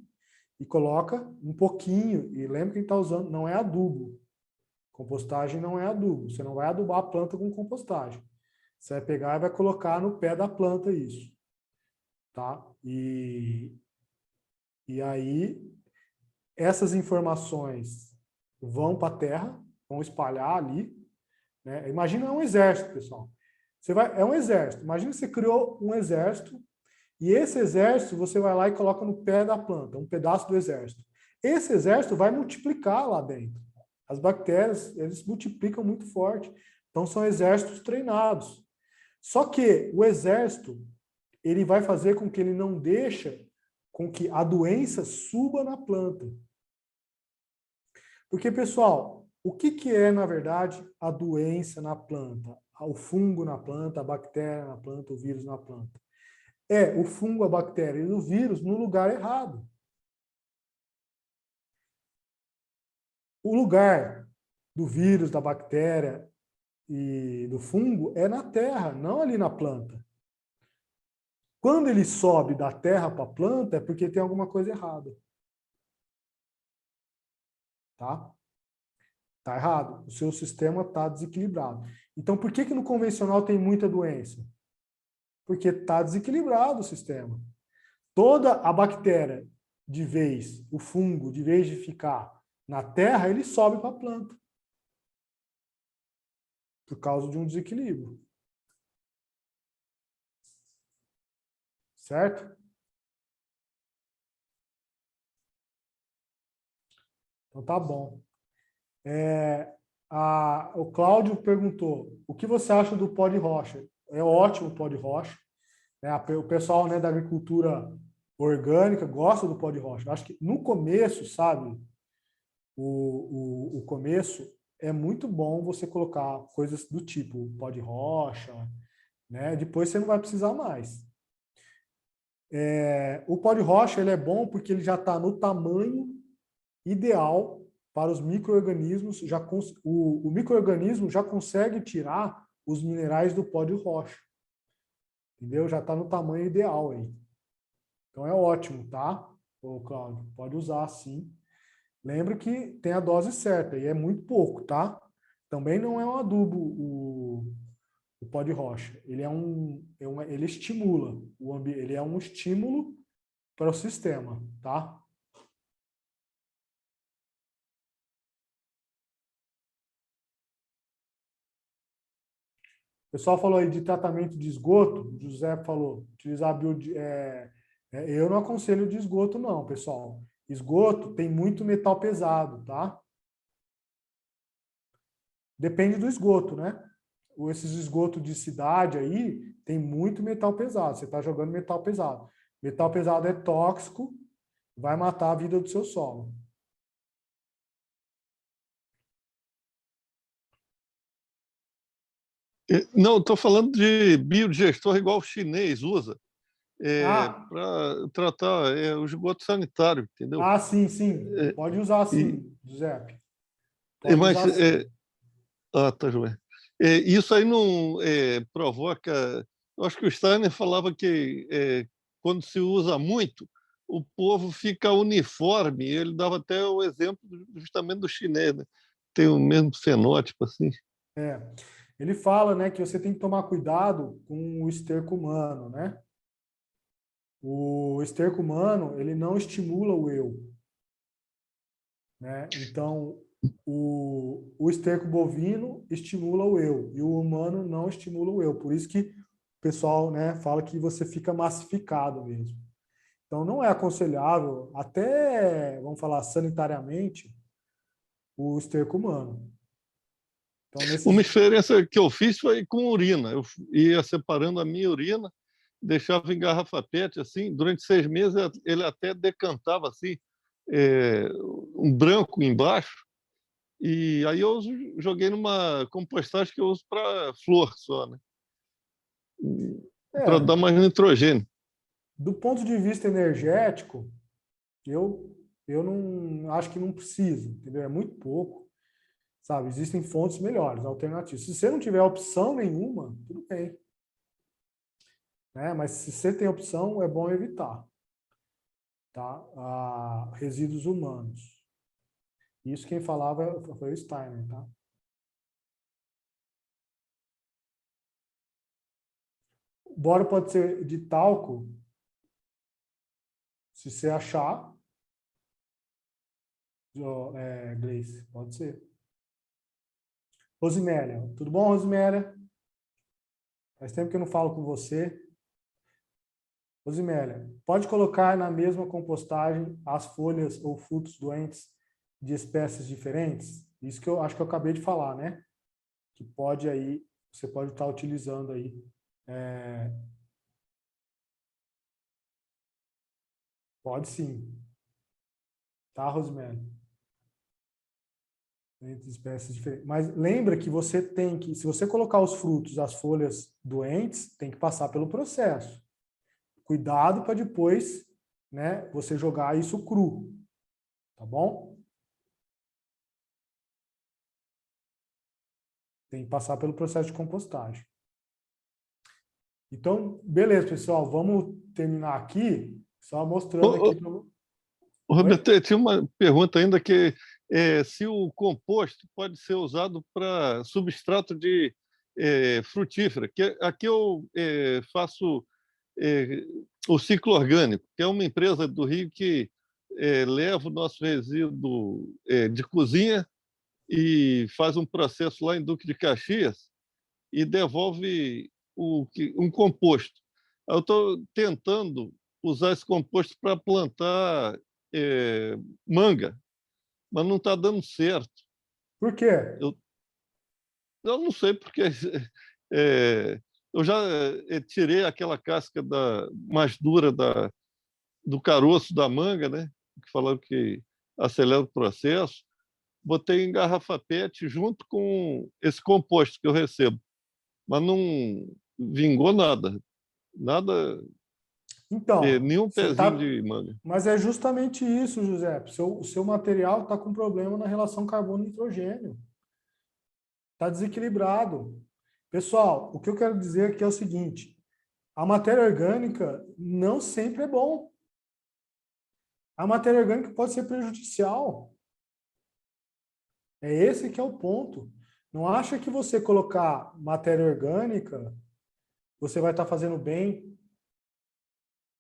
e coloca um pouquinho, e lembra que a gente está usando, não é adubo. Compostagem não é adubo, você não vai adubar a planta com compostagem. Você vai pegar e vai colocar no pé da planta isso. Tá? E aí, essas informações vão para a terra, vão espalhar ali. Né? Imagina um exército, pessoal. É um exército. Imagina que você criou um exército e esse exército você vai lá e coloca no pé da planta, um pedaço do exército. Esse exército vai multiplicar lá dentro. As bactérias, eles multiplicam muito forte. Então, são exércitos treinados. Só que o exército, ele vai fazer com que ele não deixe com que a doença suba na planta. Porque, pessoal, o que é, na verdade, a doença na planta? O fungo na planta, a bactéria na planta, o vírus na planta. É o fungo, a bactéria e o vírus no lugar errado. O lugar do vírus, da bactéria e do fungo é na terra, não ali na planta. Quando ele sobe da terra para a planta, é porque tem alguma coisa errada. Tá? Tá errado. O seu sistema está desequilibrado. Então, por que no convencional tem muita doença? Porque está desequilibrado o sistema. Toda a bactéria, de vez, o fungo, de vez de ficar na terra, ele sobe para a planta. Por causa de um desequilíbrio. Certo? Então tá bom. O Cláudio perguntou, o que você acha do pó de rocha? É ótimo o pó de rocha. O pessoal, né, da agricultura orgânica gosta do pó de rocha. Eu acho que no começo, sabe, o começo é muito bom você colocar coisas do tipo pó de rocha, né? Depois você não vai precisar mais. O pó de rocha ele é bom porque ele já está no tamanho ideal para os micro-organismos. O micro-organismo já consegue tirar os minerais do pó de rocha. Entendeu? Já está no tamanho ideal aí. Então é ótimo, tá? Ô, Cláudio, pode usar sim. Lembra que tem a dose certa, e é muito pouco, tá? Também não é um adubo o pó de rocha. Ele ele estimula, ele é um estímulo para o sistema, tá? O pessoal falou aí de tratamento de esgoto, o José falou, utilizar eu não aconselho de esgoto não, pessoal. Esgoto tem muito metal pesado, tá? Depende do esgoto, né? Esses esgotos de cidade aí tem muito metal pesado. Você está jogando metal pesado. Metal pesado é tóxico, vai matar a vida do seu solo. Não, estou falando de biodigestor igual o chinês usa Ah, para tratar o esgoto sanitário, entendeu? sim, sim. Pode usar E, sim, Giuseppe. Pode mas, usar sim. tá, joia. Isso aí não provoca. Eu acho que o Steiner falava que quando se usa muito, o povo fica uniforme. Ele dava até o exemplo justamente do chinês, né? Tem o mesmo fenótipo, assim. É. Ele fala, né, que você tem que tomar cuidado com o esterco humano, né? O esterco humano, ele não estimula o eu, né? Então, o esterco bovino estimula o eu e o humano não estimula o eu. Por isso que o pessoal, né, fala que você fica massificado mesmo. Então, não é aconselhável, até, vamos falar, sanitariamente, o esterco humano. Então, Uma nesses... experiência que eu fiz foi com urina. Eu ia separando a minha urina, deixava em garrafa PET, assim, durante 6 meses ele até decantava assim, um branco embaixo, e aí eu joguei numa compostagem que eu uso para flor só, né? Para dar É, mais nitrogênio. do ponto de vista energético, eu não acho que não precisa, entendeu? É muito pouco, sabe? Existem fontes melhores, alternativas. Se você não tiver opção nenhuma, tudo bem, né? Mas se você tem opção, é bom evitar, tá? Resíduos humanos. Isso quem falava foi o Steiner, tá? O boro pode ser de talco, se você achar, Gleice, pode ser. Rosimélia, tudo bom, Rosimélia? Faz tempo que eu não falo com você. Rosimélia, pode colocar na mesma compostagem as folhas ou frutos doentes de espécies diferentes? Isso que eu acho que eu acabei de falar, né? Que pode aí, você pode estar utilizando aí. Pode sim, tá, Rosimélia? Entre espécies diferentes. Mas lembra que você tem que, se você colocar os frutos, as folhas doentes, tem que passar pelo processo. Cuidado para depois, né, você jogar isso cru, tá bom? Tem que passar pelo processo de compostagem. Então, beleza, pessoal, vamos terminar aqui, só mostrando Ô, aqui ô, para... Oi? Roberto, eu tinha uma pergunta ainda que se o composto pode ser usado para substrato de frutífera, que aqui eu faço é, o Ciclo Orgânico, que é uma empresa do Rio que leva o nosso resíduo de cozinha e faz um processo lá em Duque de Caxias e devolve um composto. Eu estou tentando usar esse composto para plantar manga, mas não está dando certo. Por quê? Eu, eu não sei porque é, eu já tirei aquela casca mais dura do caroço da manga, né? Que falaram que acelera o processo. Botei em garrafa PET junto com esse composto que eu recebo, mas não vingou nada, nada, Então, nenhum você pezinho tá... de manga. Mas é justamente isso, José. O seu material está com problema na relação carbono-nitrogênio. Está desequilibrado. Pessoal, o que eu quero dizer aqui é o seguinte: a matéria orgânica não sempre é bom. A matéria orgânica pode ser prejudicial. É esse que é o ponto. Não acha que você colocar matéria orgânica, você vai estar fazendo bem.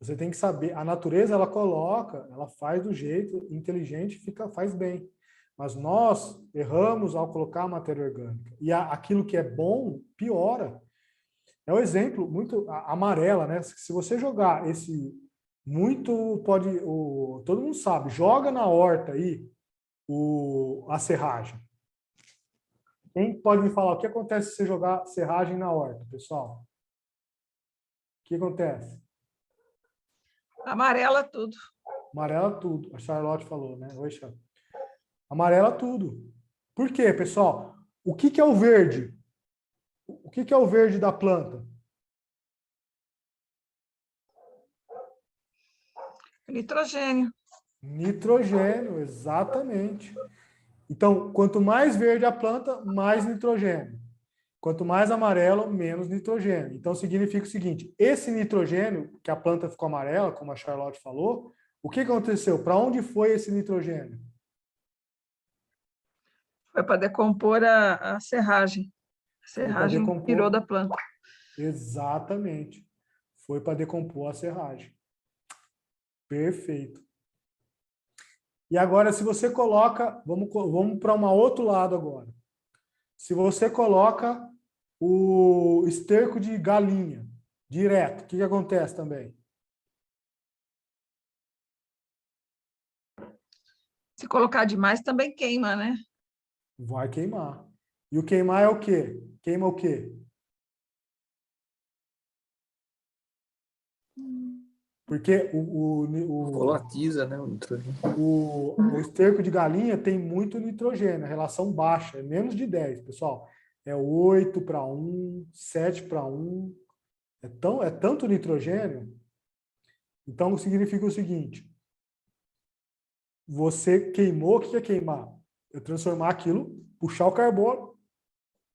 Você tem que saber, a natureza ela coloca, ela faz do jeito inteligente, faz bem. Mas nós erramos ao colocar a matéria orgânica. E aquilo que é bom piora. É um exemplo muito amarela, né? Se você jogar esse muito pode, todo mundo sabe, joga na horta aí a serragem. Quem pode me falar o que acontece se você jogar serragem na horta, pessoal? O que acontece? Amarela tudo. Amarela tudo. A Charlotte falou, né? Oi, Charlotte. Amarela tudo. Por quê, pessoal? O que é o verde? O que é o verde da planta? Nitrogênio. Nitrogênio, exatamente. Então, quanto mais verde a planta, mais nitrogênio. Quanto mais amarelo, menos nitrogênio. Então, significa o seguinte, esse nitrogênio, que a planta ficou amarela, como a Charlotte falou, o que aconteceu? Para onde foi esse nitrogênio? Foi para decompor a serragem. A Foi para serragem tirou da decompor. planta. Exatamente. Foi para decompor a serragem. Perfeito. E agora, se você coloca, vamos para um outro lado agora. Se você coloca o esterco de galinha direto, o que acontece também? Se colocar demais, também queima, né? Vai queimar. E o queimar é o quê? Queima o quê? Porque Volatiza, né, o nitrogênio. o esterco de galinha tem muito nitrogênio, a relação baixa, é menos de 10, pessoal. É 8:1, 7:1. É tanto nitrogênio. Então, significa o seguinte: você queimou, o que é queimar? É transformar aquilo, puxar o carbono.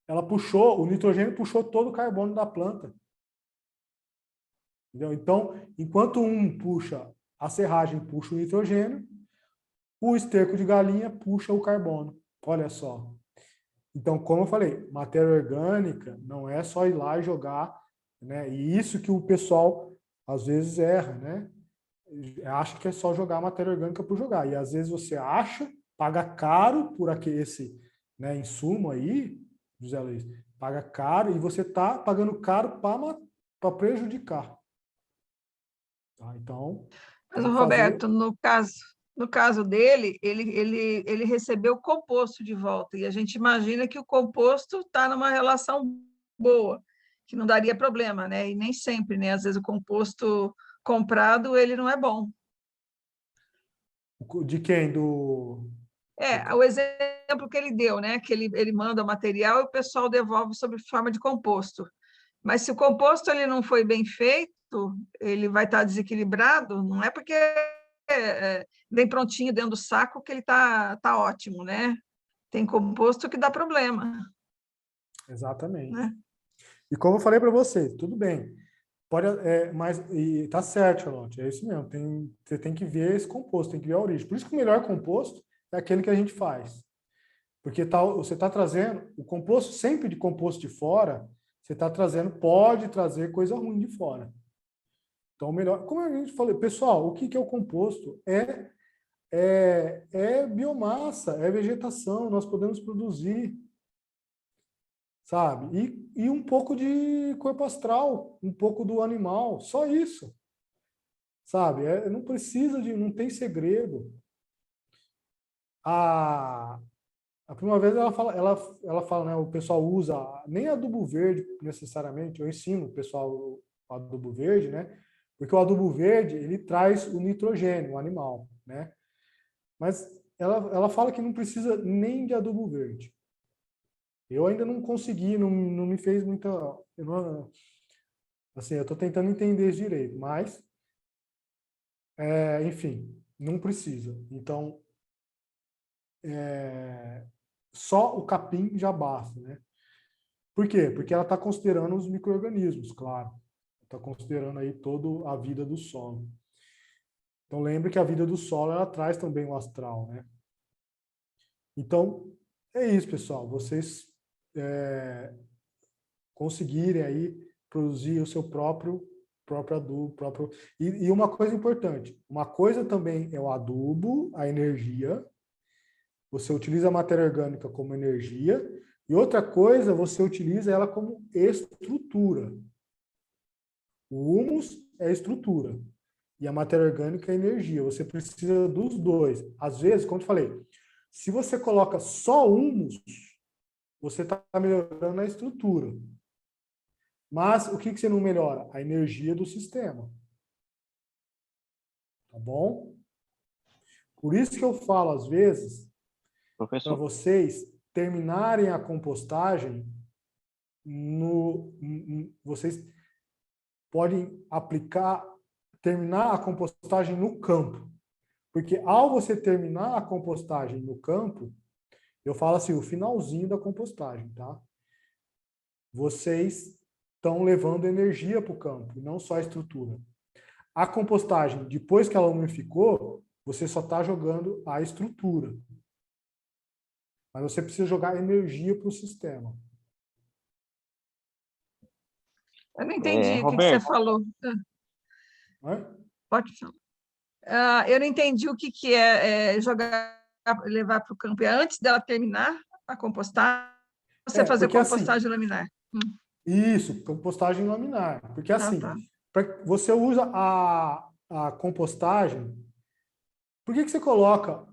Ela puxou, o nitrogênio puxou todo o carbono da planta. Entendeu? Então, enquanto um puxa, a serragem puxa o nitrogênio, o esterco de galinha puxa o carbono. Olha só. Então, como eu falei, matéria orgânica não é só ir lá e jogar, né? E isso que o pessoal às vezes erra, né? Acha que é só jogar matéria orgânica por jogar. E às vezes você acha, paga caro por esse, né, insumo aí, José Luiz, paga caro e você está pagando caro para prejudicar. Tá? Então, Mas, tem que Roberto, fazer. no caso dele, ele recebeu o composto de volta. E a gente imagina que o composto está numa relação boa, que não daria problema, né? E nem sempre, né? Às vezes o composto comprado, ele não é bom. De quem? Do. O exemplo que ele deu, né? Que ele manda o material e o pessoal devolve sob forma de composto. Mas se o composto ele não foi bem feito, ele vai estar desequilibrado, não é porque vem prontinho dentro do saco que ele tá ótimo, né? Tem composto que dá problema, Exatamente. né? E como eu falei para você, tudo bem. Pode, mas e tá certo, Charlotte, é isso mesmo. Você tem que ver esse composto, tem que ver a origem. Por isso que o melhor composto é aquele que a gente faz. Porque você está trazendo o composto, sempre de composto de fora, você está trazendo, pode trazer coisa ruim de fora. Então, melhor. Como a gente falou, pessoal, o que é o composto? É biomassa, é vegetação, nós podemos produzir, sabe? E um pouco de corpo astral, um pouco do animal, só isso, sabe? Não precisa de, não tem segredo. A Primavera, ela fala, né, o pessoal usa nem adubo verde necessariamente, eu ensino o pessoal o adubo verde, né? Porque o adubo verde, ele traz o nitrogênio, o animal, né? Mas ela fala que não precisa nem de adubo verde. Eu ainda não consegui, não me fez muita. Assim, eu estou tentando entender isso direito, mas, enfim, não precisa. Então, só o capim já basta, né? Por quê? Porque ela está considerando os micro-organismos, claro. Está considerando aí toda a vida do solo. Então, lembre que a vida do solo, ela traz também o astral, né? Então, é isso, pessoal. Vocês conseguirem aí produzir o seu próprio adubo, E uma coisa importante, uma coisa também é o adubo, a energia. Você utiliza a matéria orgânica como energia, e outra coisa, você utiliza ela como estrutura. O humus é estrutura, e a matéria orgânica é energia. Você precisa dos dois. Às vezes, como eu falei, se você coloca só humus, você está melhorando a estrutura. Mas o que você não melhora? A energia do sistema. Tá bom? Por isso que eu falo, às vezes, para Professor, vocês terminarem a compostagem vocês podem terminar a compostagem no campo. Porque ao você terminar a compostagem no campo, eu falo assim, o finalzinho da compostagem, tá? Vocês estão levando energia para o campo, não só a estrutura. A compostagem, depois que ela umificou, você só está jogando a estrutura. Mas você precisa jogar energia para o sistema. Eu não entendi o que você Roberto, falou. Não é? Pode falar. Eu não entendi o que é jogar, levar para o campo. É antes dela terminar a compostagem, você fazer Porque compostagem assim, laminar. isso, compostagem laminar. Porque assim, Tá. você usa a compostagem. Por que você coloca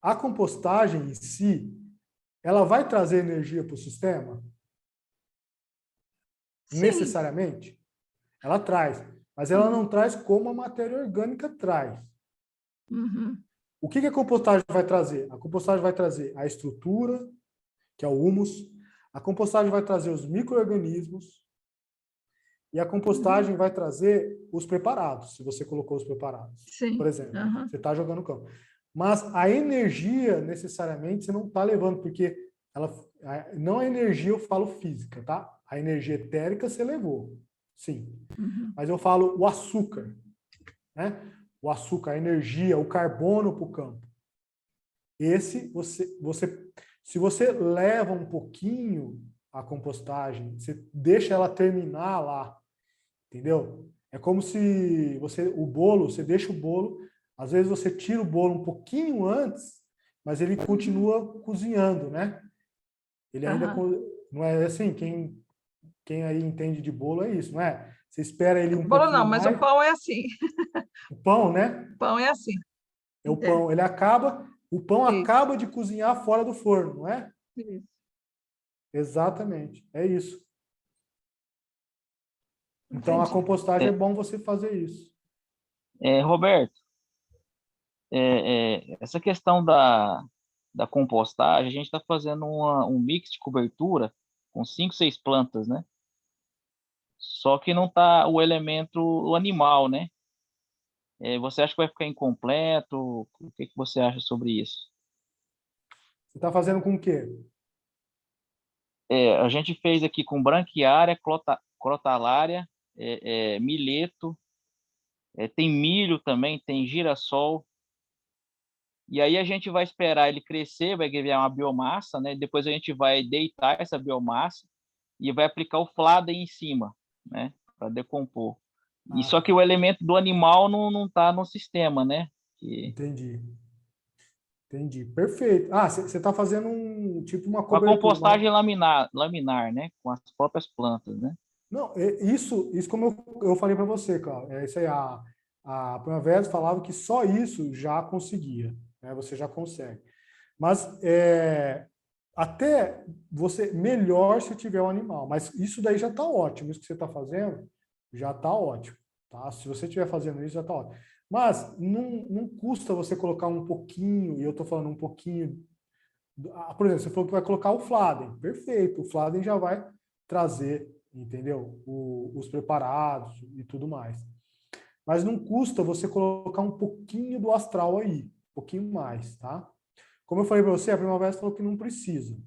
a compostagem em si? Ela vai trazer energia para o sistema? Sim. Necessariamente? Ela traz. Mas ela não traz como a matéria orgânica traz. Uhum. O que a compostagem vai trazer? A compostagem vai trazer a estrutura, que é o humus. A compostagem vai trazer os micro-organismos. E a compostagem vai trazer os preparados, se você colocou os preparados. Sim. Por exemplo, Uhum. você está jogando no campo. Mas a energia, necessariamente, você não está levando, porque não a energia, eu falo física, tá? A energia etérica você levou, sim. Uhum. Mas eu falo o açúcar, né? O açúcar, a energia, o carbono para o campo. Esse, se você leva um pouquinho a compostagem, você deixa ela terminar lá, entendeu? É como se você deixa o bolo, às vezes você tira o bolo um pouquinho antes, mas ele continua cozinhando, né? Ele ainda não é assim, quem aí entende de bolo é isso, não é? Você espera ele um Bolo não, pouquinho mas o mais, pão é assim. o pão, né? O pão é assim. É o pão, o pão Isso. acaba de cozinhar fora do forno, não é? Isso. Exatamente, é isso. Então a Entendi. compostagem é bom você fazer isso. Roberto, essa questão da compostagem, a gente está fazendo um mix de cobertura com 5, 6 plantas, né? Só que não está o elemento o animal, né? Você acha que vai ficar incompleto? O que você acha sobre isso? Você está fazendo com o quê? A gente fez aqui com branquiária, crotalária, mileto, tem milho também, tem girassol. E aí a gente vai esperar ele crescer, vai criar uma biomassa, né? Depois a gente vai deitar essa biomassa e vai aplicar o fladen em cima, né? Para decompor. E Ah, só que o elemento do animal não está no sistema, né? entendi. Entendi. Perfeito. Ah, você está fazendo uma Uma cobertura. compostagem laminar, né? Com as próprias plantas, né? Não, isso como eu falei para você, Cláudio. Isso aí, a Primavera falava que só isso já conseguia, né? Você já consegue. Mas até você melhor se tiver um animal. Mas isso daí já está ótimo. Isso que você está fazendo já está ótimo. Tá? Se você estiver fazendo isso, já está ótimo. Mas não custa você colocar um pouquinho, e eu estou falando um pouquinho. Por exemplo, você falou que vai colocar o Fladen. Perfeito. O Fladen já vai trazer, entendeu? Os preparados e tudo mais. Mas não custa você colocar um pouquinho do astral aí. Um pouquinho mais, tá? Como eu falei para você, a Primavera falou que não precisa.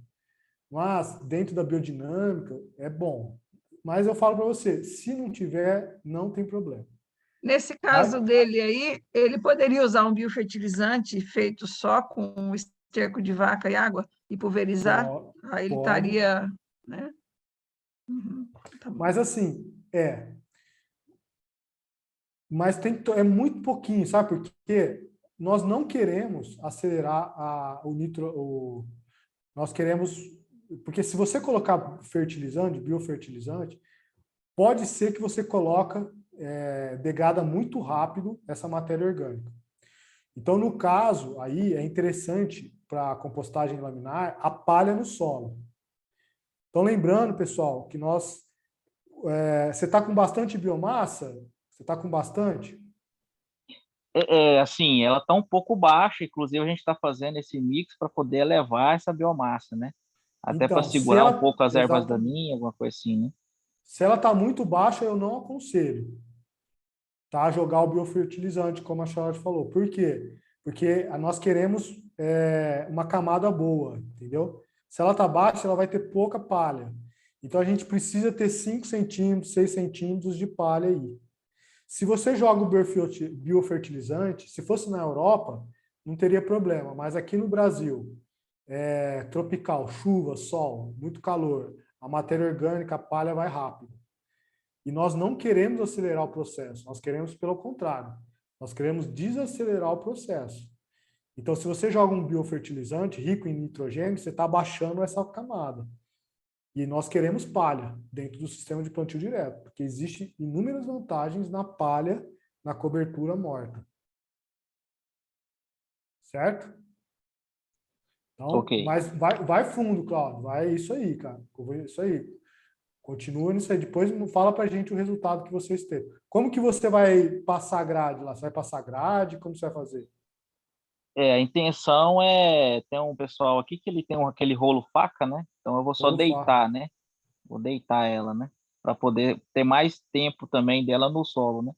Mas, dentro da biodinâmica, é bom. Mas eu falo para você, se não tiver, não tem problema. Nesse Mas, caso dele aí, ele poderia usar um biofertilizante feito só com esterco de vaca e água e pulverizar? Aí ele pode. estaria, né? Uhum, tá bom. Mas assim, mas é muito pouquinho, sabe por quê? Nós não queremos acelerar nós queremos, porque se você colocar fertilizante, biofertilizante, pode ser que você coloca degrada muito rápido essa matéria orgânica. Então, no caso, aí é interessante para a compostagem laminar a palha no solo. Então, lembrando, pessoal, que você está com bastante biomassa? Você está com bastante? Assim, ela está um pouco baixa, inclusive a gente está fazendo esse mix para poder elevar essa biomassa, né? Até para Então, se segurar um ela, pouco as ervas exato, daninhas, alguma coisa assim, né? se ela está muito baixa, eu não aconselho, tá? Jogar o biofertilizante, como a Charlotte falou. Por quê? Porque nós queremos uma camada boa, entendeu? Se ela está baixa, ela vai ter pouca palha. Então, a gente precisa ter 5 centímetros, 6 centímetros de palha aí. Se você joga o biofertilizante, se fosse na Europa, não teria problema. Mas aqui no Brasil, tropical, chuva, sol, muito calor, a matéria orgânica, a palha vai rápido. E nós não queremos acelerar o processo, nós queremos pelo contrário. Nós queremos desacelerar o processo. Então, se você joga um biofertilizante rico em nitrogênio, você está abaixando essa camada. E nós queremos palha dentro do sistema de plantio direto, porque existem inúmeras vantagens na palha, na cobertura morta. Certo? Então, Ok. mas vai fundo, Claudio. Vai isso aí, cara. Isso aí. Continua nisso aí. Depois fala pra gente o resultado que vocês teve. Como que você vai passar grade lá? Você vai passar grade? Como você vai fazer? A intenção é... Tem um pessoal aqui que ele tem aquele rolo faca, né? Então eu vou só Rolo faca. deitar, né? Vou deitar ela, né? Para poder ter mais tempo também dela no solo, né?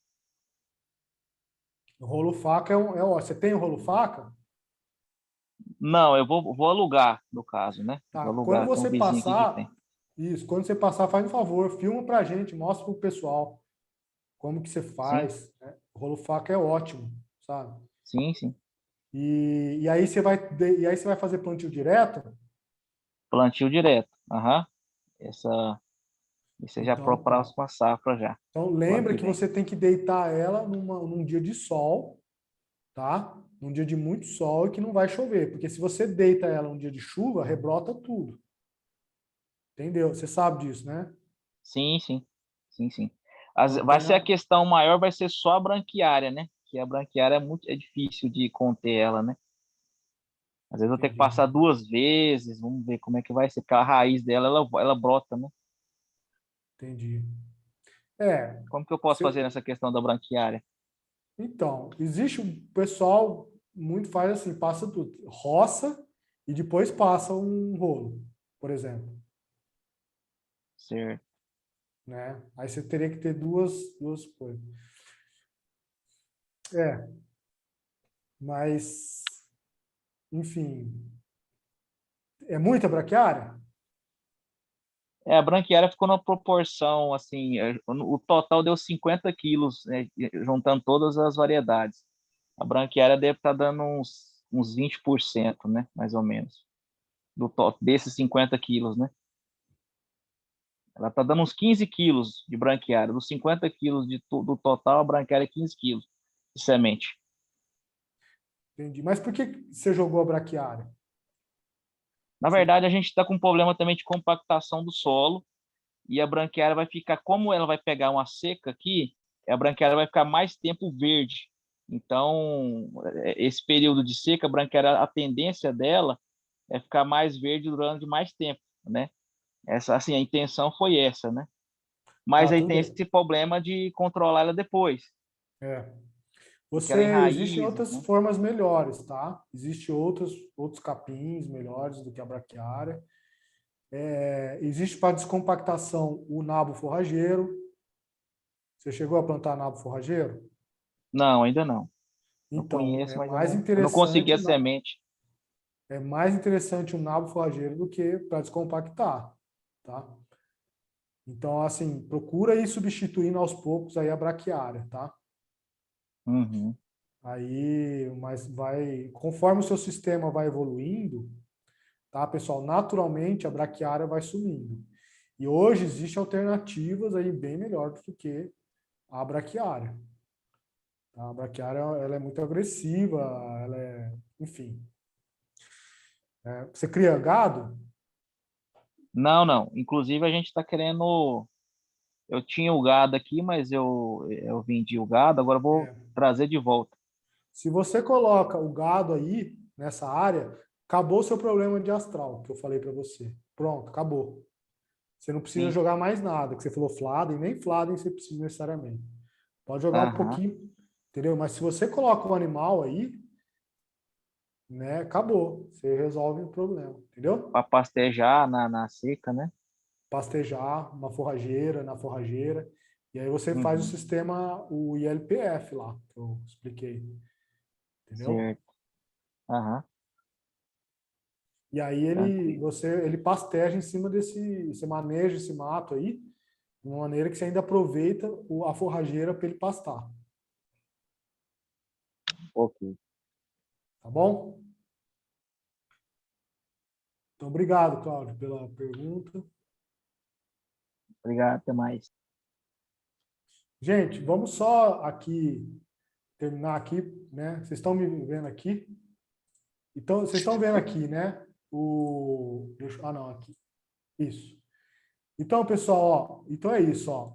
O rolo faca você tem o rolo faca? Não, eu vou alugar, no caso, né? Tá. Vou Quando alugar. Tem um você vizinho aqui que tem. passar, quando você passar, faz um favor, filma pra gente, mostra pro pessoal como que você Sim, faz, né? O rolo faca é ótimo, sabe? sim, sim. E aí você vai fazer plantio direto? Plantio direto. Aham. Esse já é para a Então, tá. próxima safra já, Então, do ano lembra que que vem. você tem que deitar ela num dia de sol, tá? Num dia de muito sol e que não vai chover, porque se você deita ela num dia de chuva, rebrota tudo. Entendeu? Você sabe disso, né? Sim, sim. Sim, sim. Então, Vai ser a questão maior, vai ser só a branquiária, né? Que a branquiária é difícil de conter ela, né? Às vezes eu tenho que Entendi, passar 2 vezes, vamos ver como é que vai ser, porque a raiz dela, ela brota, né? entendi. É, Como que eu posso fazer você, nessa questão da branquiária? então, existe um pessoal muito faz assim, passa tudo, roça e depois passa um rolo, por exemplo, Certo. né? Aí você teria que ter duas coisas. É, mas, enfim, é muita braquiária? A branquiária ficou numa proporção, assim, o total deu 50 quilos, né, juntando todas as variedades. A branquiária deve estar dando uns 20%, né, mais ou menos, desses 50 quilos, né? Ela está dando uns 15 quilos de branquiária. Dos 50 quilos do total, a branquiária é 15 quilos de semente. Entendi. Mas por que você jogou a braquiária? Na verdade, a gente está com um problema também de compactação do solo, e a branquiária vai ficar, como ela vai pegar uma seca aqui, a branquiária vai ficar mais tempo verde. Então, esse período de seca, a branquiária, a tendência dela é ficar mais verde durante mais tempo, né? Essa, assim, a intenção foi essa, né? Tá, Mas aí tudo tem bem. esse problema de controlar ela depois, É. porque ela Existem enraiza, outras né? formas melhores, tá? Existem outros capins melhores do que a braquiária. Existe para descompactação o nabo forrageiro. Você chegou a plantar nabo forrageiro? Não, ainda não. Eu Então, conheço, mas eu não consegui interessante a semente. é mais interessante o nabo forrageiro do que para descompactar, tá? Então, assim, procura ir substituindo aos poucos aí a braquiária, tá? Uhum. Aí, mas conforme o seu sistema vai evoluindo, tá, pessoal? Naturalmente a braquiária vai sumindo. E hoje existem alternativas aí bem melhores do que a braquiária. Tá? A braquiária ela é muito agressiva, enfim. Você cria gado? Não, não. Inclusive, a gente está querendo. Eu tinha o gado aqui, mas eu vendi o gado, agora eu vou É. trazer de volta. Se você coloca o gado aí nessa área, acabou o seu problema de astral que eu falei para você. Pronto, acabou. Você não precisa Sim. jogar mais nada, que você falou Fladen, nem Fladen você precisa necessariamente. Pode jogar um Aham. pouquinho, entendeu? Mas se você coloca o animal aí, né? Acabou. Você resolve o problema, entendeu? Para pastejar na seca, né? Pastejar na forrageira. E aí você faz o sistema, o ILPF lá, que eu expliquei. Entendeu? Certo. Aham. E aí ele pasteja em cima você maneja esse mato aí, de uma maneira que você ainda aproveita a forrageira para ele pastar. Ok. Tá bom? Então, obrigado, Cláudio, pela pergunta. Obrigado, até mais. Gente, vamos só aqui terminar aqui, né? Vocês estão me vendo aqui? Então, vocês estão vendo aqui, né? Não, aqui. Isso. Então, pessoal, então é isso, ó.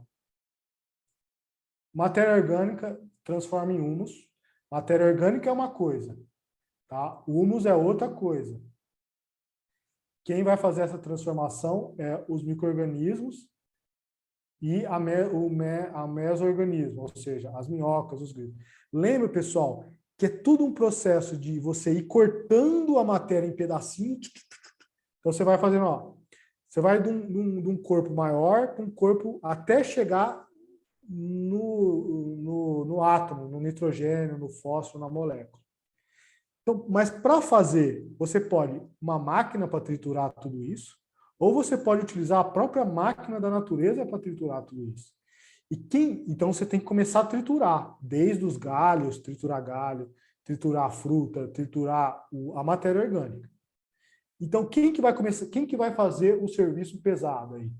Matéria orgânica transforma em humus. Matéria orgânica é uma coisa, tá? O humus é outra coisa. Quem vai fazer essa transformação é os micro-organismos e a mesoorganismo, ou seja, as minhocas, os grifos. Lembra, pessoal, que é tudo um processo de você ir cortando a matéria em pedacinhos. Então, você vai fazendo, ó, você vai de um corpo maior para um corpo até chegar no átomo, no nitrogênio, no fósforo, na molécula. Então, mas para fazer, você pode uma máquina para triturar tudo isso, ou você pode utilizar a própria máquina da natureza para triturar tudo isso. Então você tem que começar a triturar, desde os galhos, triturar galho, triturar a fruta, triturar a matéria orgânica. Então quem que vai fazer o serviço pesado aí?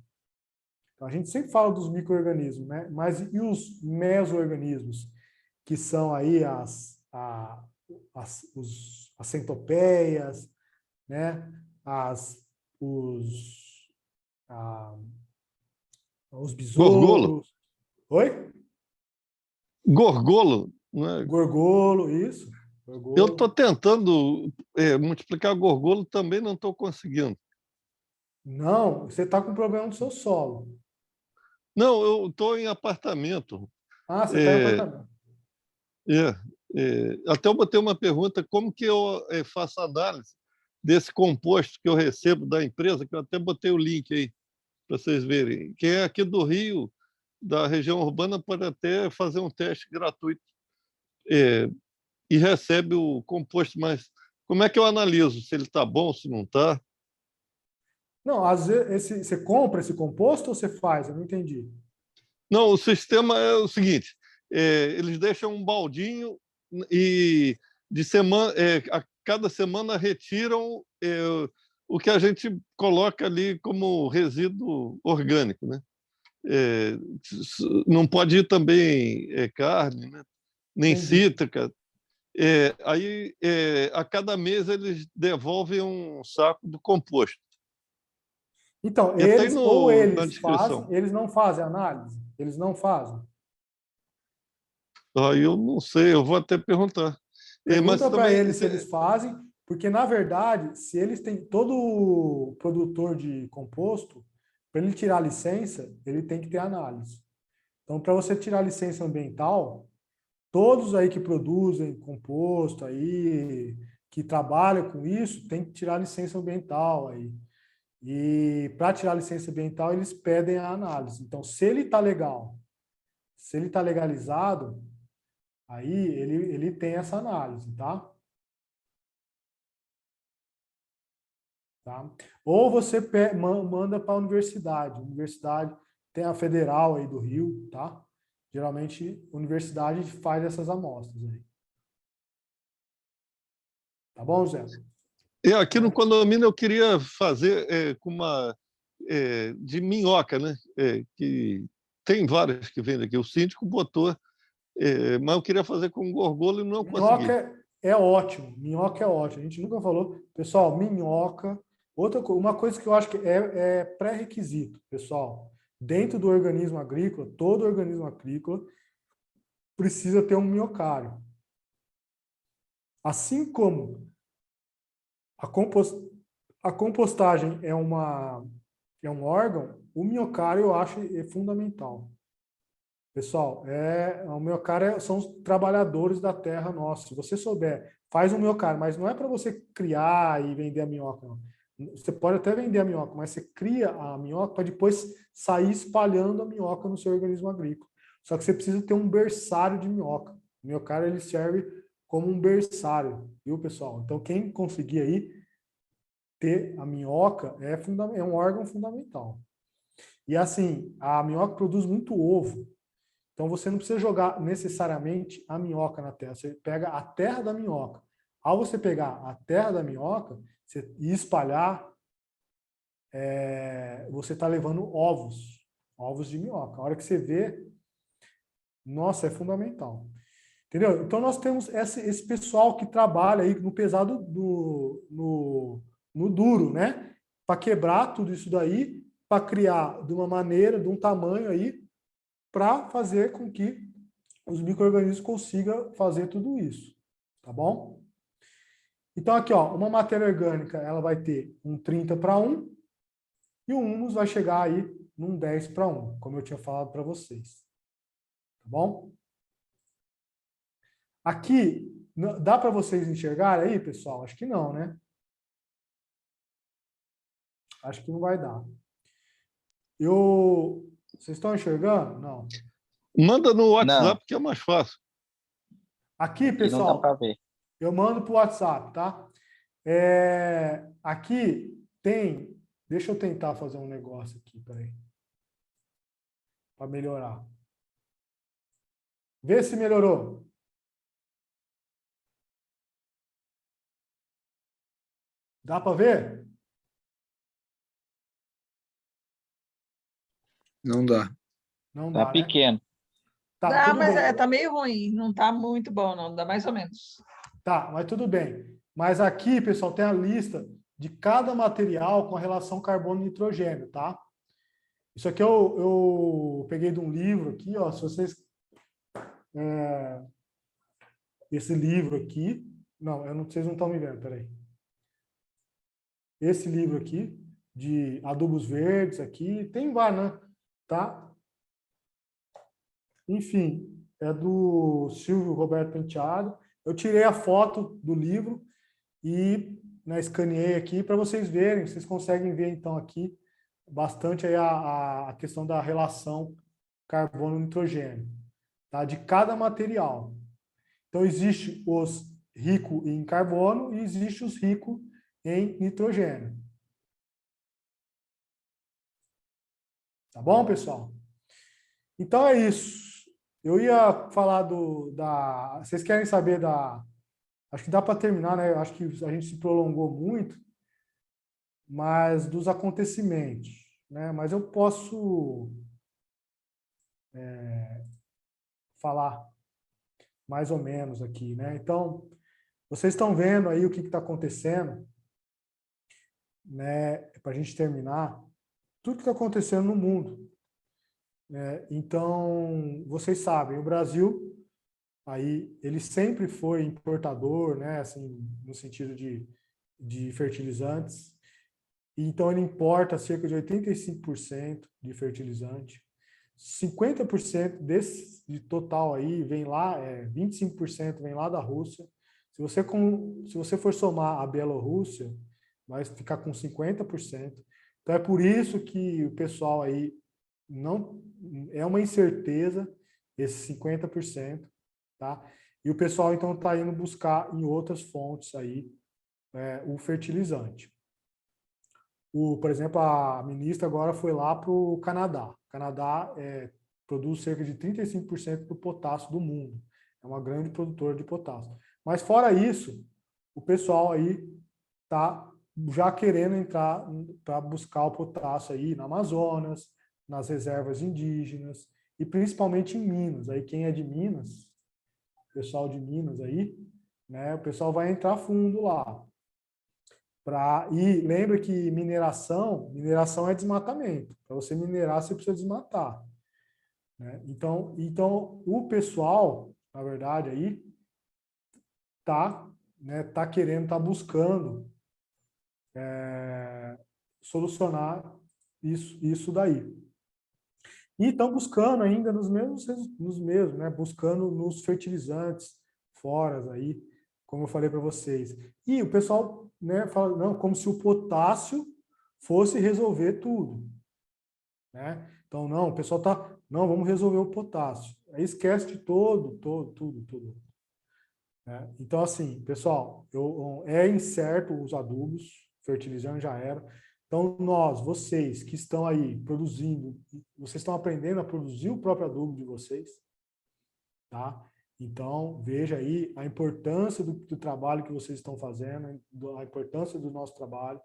Então, a gente sempre fala dos micro-organismos, né? Mas e os meso-organismos, que são aí as centopeias, né? Os Gorgolo? besouros. Oi? Gorgolo, né? Gorgolo, isso. Gorgolo. Eu estou tentando multiplicar gorgolo, também não estou conseguindo. Não, você está com problema no seu solo. Não, eu estou em apartamento. Ah, você está em apartamento. Até eu botei uma pergunta, como que eu faço análise desse composto que eu recebo da empresa, que eu até botei o link aí para vocês verem. Quem é aqui do Rio, da região urbana, pode até fazer um teste gratuito e recebe o composto, mas como é que eu analiso se ele está bom, se não está? Não, às vezes você compra esse composto ou você faz? Eu não entendi. Não, o sistema é o seguinte, eles deixam um baldinho e a cada semana retiram o que a gente coloca ali como resíduo orgânico, né? Não pode ir também carne, né? Nem Entendi. cítrica. Aí, a cada mês, eles devolvem um saco do composto. Então, E até aí ou na eles descrição. fazem, eles não fazem análise? Eles não fazem? Aí eu não sei, eu vou até perguntar. Mas Pergunta para também eles se eles fazem, porque, na verdade, se eles têm todo produtor de composto, para ele tirar a licença, ele tem que ter análise. Então, para você tirar a licença ambiental, todos aí que produzem composto aí, que trabalham com isso, tem que tirar a licença ambiental aí. E para tirar a licença ambiental, eles pedem a análise. Então, se ele está legal, se ele está legalizado, aí ele tem essa análise, tá? Tá? Ou você manda para a universidade. Universidade tem a federal aí do Rio, tá? Geralmente, a universidade faz essas amostras aí. Tá bom, Zé? aqui no condomínio eu queria fazer com uma de minhoca, né? Que tem várias que vendem aqui. O síndico botou, mas eu queria fazer com gorgolo e não consegui. Minhoca é ótimo. Minhoca é ótimo. A gente nunca falou. Pessoal, minhoca. Uma coisa que eu acho que é pré-requisito, pessoal. Dentro do organismo agrícola, todo organismo agrícola precisa ter um minhocário. Assim como a compostagem é um órgão, o minhocário eu acho fundamental. Pessoal, o minhocário são os trabalhadores da terra nossa. Se você souber, faz um minhocário, mas não é para você criar e vender a minhoca, não. Você pode até vender a minhoca, mas você cria a minhoca para depois sair espalhando a minhoca no seu organismo agrícola. Só que você precisa ter um berçário de minhoca. O minhocário ele serve como um berçário, viu, pessoal? Então, quem conseguir aí ter a minhoca é um órgão fundamental. E assim, a minhoca produz muito ovo. Então, você não precisa jogar necessariamente a minhoca na terra. Você pega a terra da minhoca. Ao você pegar a terra da minhoca e espalhar, você está levando ovos de minhoca. A hora que você vê, nossa, é fundamental. Entendeu? Então, nós temos esse pessoal que trabalha aí no pesado, no duro, né? Para quebrar tudo isso daí, para criar de uma maneira, de um tamanho aí, para fazer com que os micro-organismos consigam fazer tudo isso. Tá bom? Então, aqui, ó, uma matéria orgânica, ela vai ter um 30:1 e o humus vai chegar aí num 10:1, como eu tinha falado para vocês. Tá bom? Aqui, dá para vocês enxergarem aí, pessoal? Acho que não, né? Acho que não vai dar. Vocês estão enxergando? Não. Manda no WhatsApp, Não. que é mais fácil. Aqui, Aqui não dá para pessoal, ver. eu mando para o WhatsApp, tá? Aqui tem... Deixa eu tentar fazer um negócio aqui, peraí. Para melhorar. Vê se melhorou. Dá para ver? Não dá. Não Tá dá, né? pequeno. Tá, Dá, tudo mas bem. tá meio ruim, não tá muito bom, não, dá mais ou menos. Tá, mas tudo bem. Mas aqui, pessoal, tem a lista de cada material com a relação carbono e nitrogênio, tá? Isso aqui eu peguei de um livro aqui, ó. Se vocês... esse livro aqui... Não, vocês não estão me vendo, peraí. Esse livro aqui, de adubos verdes aqui, tem vários, né? Tá? Enfim, é do Silvio Roberto Penteado. Eu tirei a foto do livro e escaneei aqui para vocês verem. Vocês conseguem ver, então, aqui bastante aí a questão da relação carbono-nitrogênio, tá? De cada material. Então, existe os ricos em carbono e existe os ricos em nitrogênio. Tá bom, pessoal? Então, é isso. Eu ia falar Vocês querem saber da... Acho que dá para terminar, né? Acho que a gente se prolongou muito, mas dos acontecimentos, né? Mas eu posso falar mais ou menos aqui, né? Então, vocês estão vendo aí o que está acontecendo, né? Para a gente terminar, tudo que está acontecendo no mundo. Então, vocês sabem, o Brasil, aí, ele sempre foi importador, né? Assim, no sentido de fertilizantes. Então, ele importa cerca de 85% de fertilizante. 50% de total aí vem lá, 25% vem lá da Rússia. Se você for somar a Bielorrússia, vai ficar com 50%. Então, é por isso que o pessoal aí não... É uma incerteza, esses 50%, tá? E o pessoal, então, está indo buscar em outras fontes aí o fertilizante. Por exemplo, a ministra agora foi lá para o Canadá. O Canadá produz cerca de 35% do potássio do mundo. É uma grande produtora de potássio. Mas, fora isso, o pessoal aí está já querendo entrar para buscar o potássio aí na Amazonas, nas reservas indígenas e principalmente em Minas. Aí quem é de Minas, o pessoal de Minas aí, né, o pessoal vai entrar fundo lá. E lembra que mineração é desmatamento. Para você minerar, você precisa desmatar, né? Então o pessoal, na verdade, aí tá querendo, tá buscando solucionar isso daí. E estão buscando ainda nos mesmos, né? Buscando nos fertilizantes fora aí, como eu falei para vocês. E o pessoal, né, fala, não, como se o potássio fosse resolver tudo, né? Então, não, o pessoal tá, não, vamos resolver o potássio. Aí esquece de tudo. Né? Então, assim, pessoal, é incerto os adubos, fertilizante já era. Então, vocês que estão aí produzindo, vocês estão aprendendo a produzir o próprio adubo de vocês, tá? Então, veja aí a importância do trabalho que vocês estão fazendo, a importância do nosso trabalho,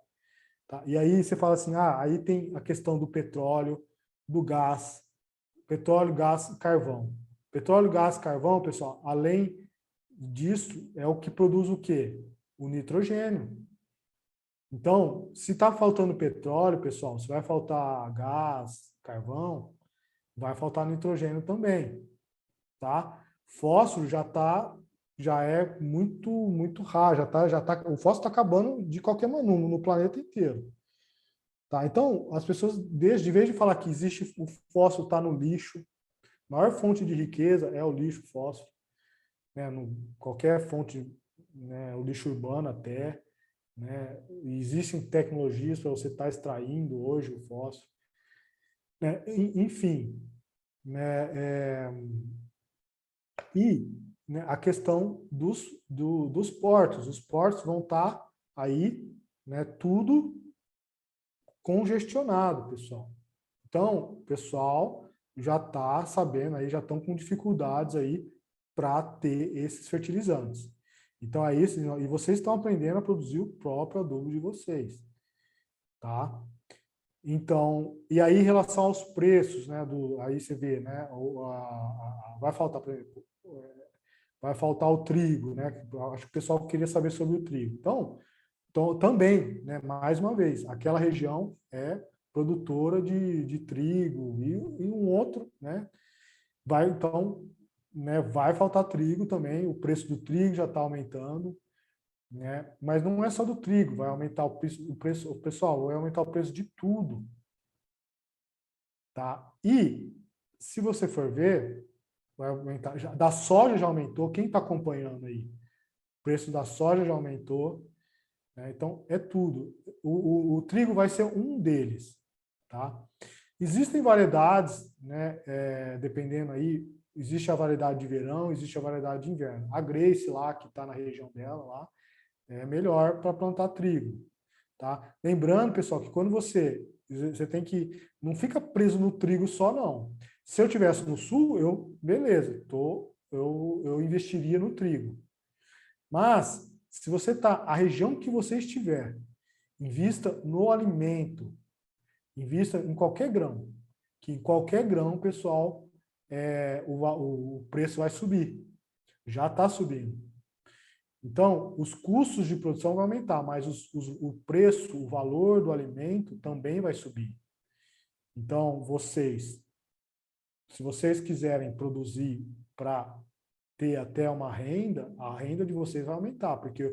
tá? E aí você fala assim, aí tem a questão do petróleo, do gás, petróleo, gás, carvão. Petróleo, gás, carvão, pessoal, além disso, é o que produz o quê? O nitrogênio. Então, se está faltando petróleo, pessoal, se vai faltar gás, carvão, vai faltar nitrogênio também, tá? Fósforo já é muito raro, o fósforo está acabando de qualquer maneira no planeta inteiro. Tá? Então, as pessoas, de vez de falar que existe o fósforo está no lixo, a maior fonte de riqueza é o lixo fósforo, né? Qualquer fonte, né? O lixo urbano até, né? Existem tecnologias para você estar extraindo hoje o fósforo, né? Enfim, né? Né, a questão dos portos. Os portos vão estar aí, né, tudo congestionado, pessoal. Então, o pessoal já está sabendo, aí já estão com dificuldades aí para ter esses fertilizantes. Então, aí, e vocês estão aprendendo a produzir o próprio adubo de vocês, tá? Então, e aí em relação aos preços, né, aí você vê, né, vai faltar, por exemplo, vai faltar o trigo, né? Acho que o pessoal queria saber sobre o trigo. Então também, né, mais uma vez, aquela região é produtora de trigo e um outro, né? Então, né, vai faltar trigo também, o preço do trigo já está aumentando, né? Mas não é só do trigo, vai aumentar o preço, pessoal, vai aumentar o preço de tudo, tá? E se você for ver, vai aumentar, da soja já aumentou, quem está acompanhando aí? O preço da soja já aumentou, né? Então é tudo. O trigo vai ser um deles, tá? Existem variedades, né? Dependendo aí, existe a variedade de verão, existe a variedade de inverno. A Grace lá, que está na região dela lá, é melhor para plantar trigo, tá? Lembrando, pessoal, que quando você tem que, não fica preso no trigo só, não. Se eu tivesse no sul, beleza, eu investiria no trigo. Mas, se você a região que você estiver, invista no alimento, invista em qualquer grão, que em qualquer grão, pessoal, o preço vai subir. Já está subindo. Então, os custos de produção vão aumentar, mas o preço, o valor do alimento também vai subir. Então, se vocês quiserem produzir para ter até uma renda, a renda de vocês vai aumentar, porque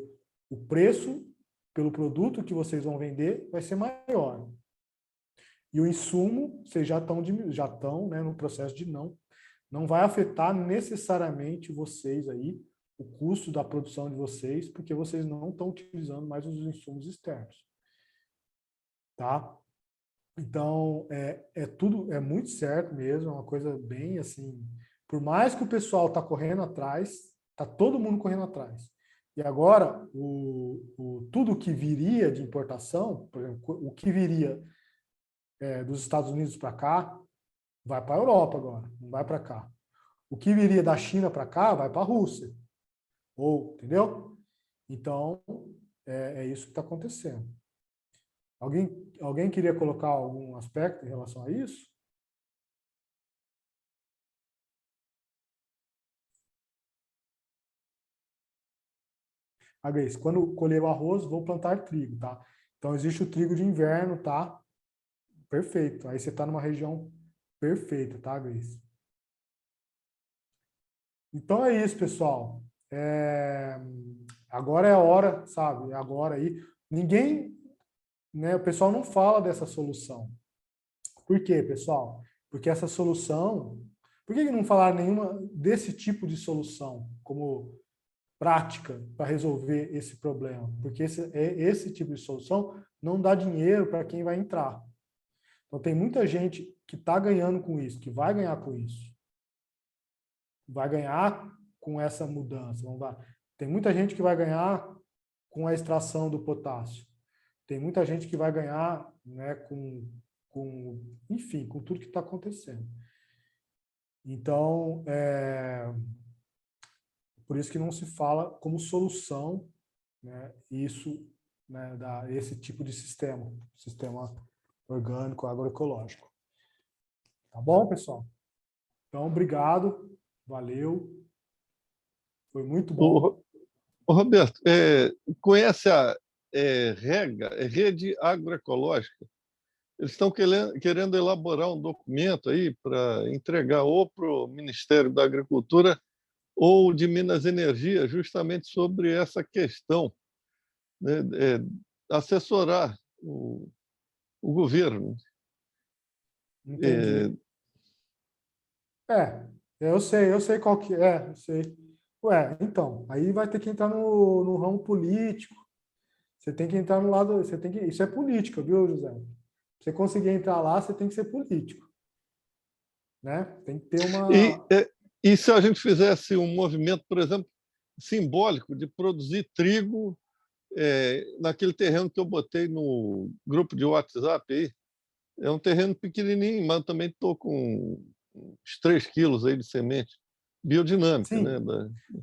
o preço pelo produto que vocês vão vender vai ser maior. E o insumo, vocês já estão, né, no processo de não vai afetar necessariamente vocês aí, o custo da produção de vocês, porque vocês não estão utilizando mais os insumos externos. Tá? Então, tudo, é muito certo mesmo, é uma coisa bem assim, por mais que o pessoal está correndo atrás, está todo mundo correndo atrás. E agora, tudo que viria de importação, por exemplo, o que viria dos Estados Unidos para cá, vai para a Europa agora, não vai para cá. O que viria da China para cá, vai para a Rússia. Entendeu? Então, é isso que está acontecendo. Alguém queria colocar algum aspecto em relação a isso? A Grace, quando colher o arroz, vou plantar trigo, tá? Então, existe o trigo de inverno, tá? Perfeito. Aí você está numa região perfeita, tá, Grace? Então, é isso, pessoal. Agora é a hora, sabe? Agora aí. Ninguém, né? O pessoal não fala dessa solução. Por quê, pessoal? Porque essa solução... Por que não falar nenhuma desse tipo de solução como prática para resolver esse problema? Porque esse tipo de solução não dá dinheiro para quem vai entrar. Então, tem muita gente que está ganhando com isso, que vai ganhar com isso. Vai ganhar com essa mudança. Tem muita gente que vai ganhar com a extração do potássio. Tem muita gente que vai ganhar, né, enfim, com tudo que está acontecendo. Então, por isso que não se fala como solução, né, isso, né, esse tipo de sistema orgânico, agroecológico. Tá bom, pessoal? Então, obrigado, valeu, foi muito bom. Ô, Roberto, conhece a Rede Agroecológica? Eles estão querendo elaborar um documento aí para entregar ou para o Ministério da Agricultura ou de Minas e Energia, justamente sobre essa questão, né, assessorar o governo. Entendi. Eu sei qual que é, eu sei. Ué, então, aí vai ter que entrar no ramo político. Você tem que entrar no lado, isso é política, viu, José? Pra você conseguir entrar lá, você tem que ser político, né? Tem que ter uma... E se a gente fizesse um movimento, por exemplo, simbólico de produzir trigo naquele terreno que eu botei no grupo de WhatsApp aí? É um terreno pequenininho, mas também estou com uns 3 quilos aí de semente biodinâmica, Sim. né?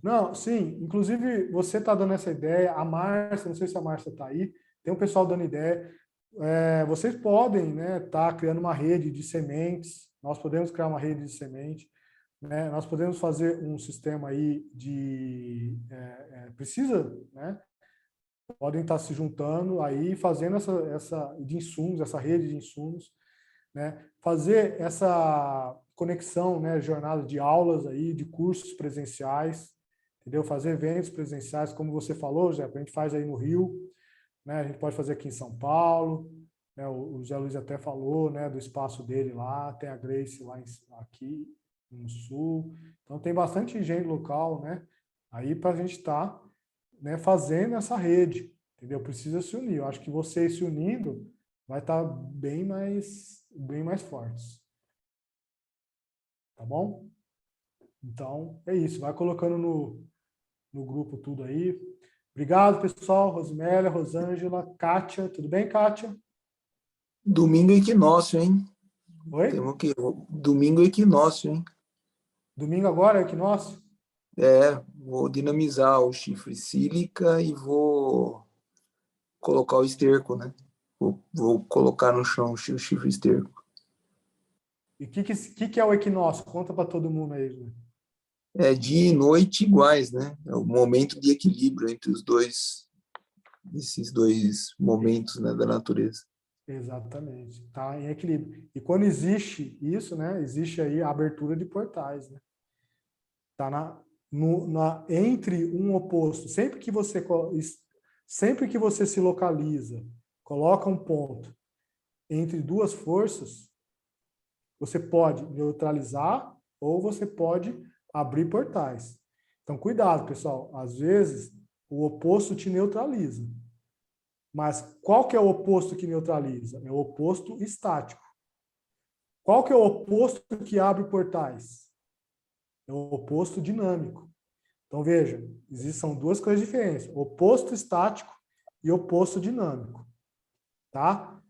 Não, sim. Inclusive, você está dando essa ideia, a Márcia, não sei se a Márcia está aí, tem um pessoal dando ideia. Vocês podem, né, tá criando uma rede de sementes, nós podemos criar uma rede de semente, né, nós podemos fazer um sistema aí precisa, né, podem estar se juntando aí, fazendo essa rede de insumos, né, fazer essa conexão, né, jornada de aulas aí, de cursos presenciais, entendeu? Fazer eventos presenciais, como você falou, Zé, a gente faz aí no Rio, né, a gente pode fazer aqui em São Paulo, né, o Zé Luiz até falou, né, do espaço dele lá, tem a Grace lá aqui no Sul, então tem bastante gente local, né, aí para a gente estar, né, fazendo essa rede, entendeu? Precisa se unir. Eu acho que vocês se unindo vai estar bem mais fortes. Tá bom? Então, é isso. Vai colocando no grupo tudo aí. Obrigado, pessoal. Rosimélia, Rosângela, Kátia. Tudo bem, Kátia? Domingo é equinócio, hein? Oi? Domingo é equinócio, hein? Domingo agora é equinócio? Vou dinamizar o chifre sílica e vou colocar o esterco, né? Vou colocar no chão o chifre esterco. E o que é o equinócio? Conta para todo mundo aí, né? Dia e noite iguais, né? É o momento de equilíbrio entre esses dois momentos, né, da natureza. Exatamente. Tá em equilíbrio. E quando existe isso, né? Existe aí a abertura de portais, né? Tá entre um oposto. Sempre que você se localiza, coloca um ponto entre duas forças, você pode neutralizar ou você pode abrir portais. Então, cuidado, pessoal. Às vezes, o oposto te neutraliza. Mas qual que é o oposto que neutraliza? É o oposto estático. Qual que é o oposto que abre portais? É o oposto dinâmico. Então, veja, são duas coisas diferentes. Oposto estático e oposto dinâmico. Tá?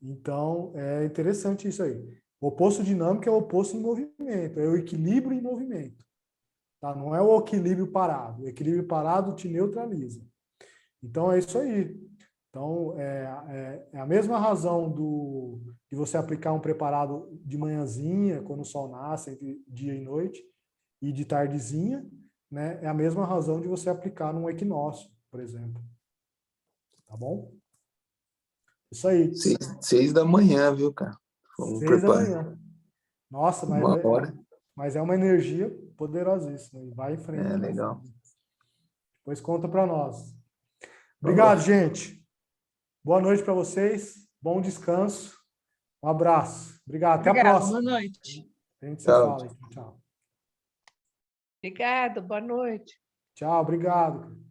Então, é interessante isso aí. O oposto dinâmico é o oposto em movimento, é o equilíbrio em movimento. Tá? Não é o equilíbrio parado. O equilíbrio parado te neutraliza. Então, é isso aí. Então, é a mesma razão de você aplicar um preparado de manhãzinha, quando o sol nasce, entre dia e noite, e de tardezinha, né? É a mesma razão de você aplicar num equinócio, por exemplo. Tá bom? Isso aí. 6 da manhã, viu, cara? Vamos 6 da preparar. manhã. Nossa, Uma hora. mas é uma energia poderosíssima. E vai em frente. Legal. Depois conta para nós. Obrigado, gente. Boa noite para vocês. Bom descanso. Um abraço. Obrigado. Até a Obrigada, próxima. boa noite. A gente se Tchau. fala. Tchau. Obrigada, boa noite. Tchau, obrigado.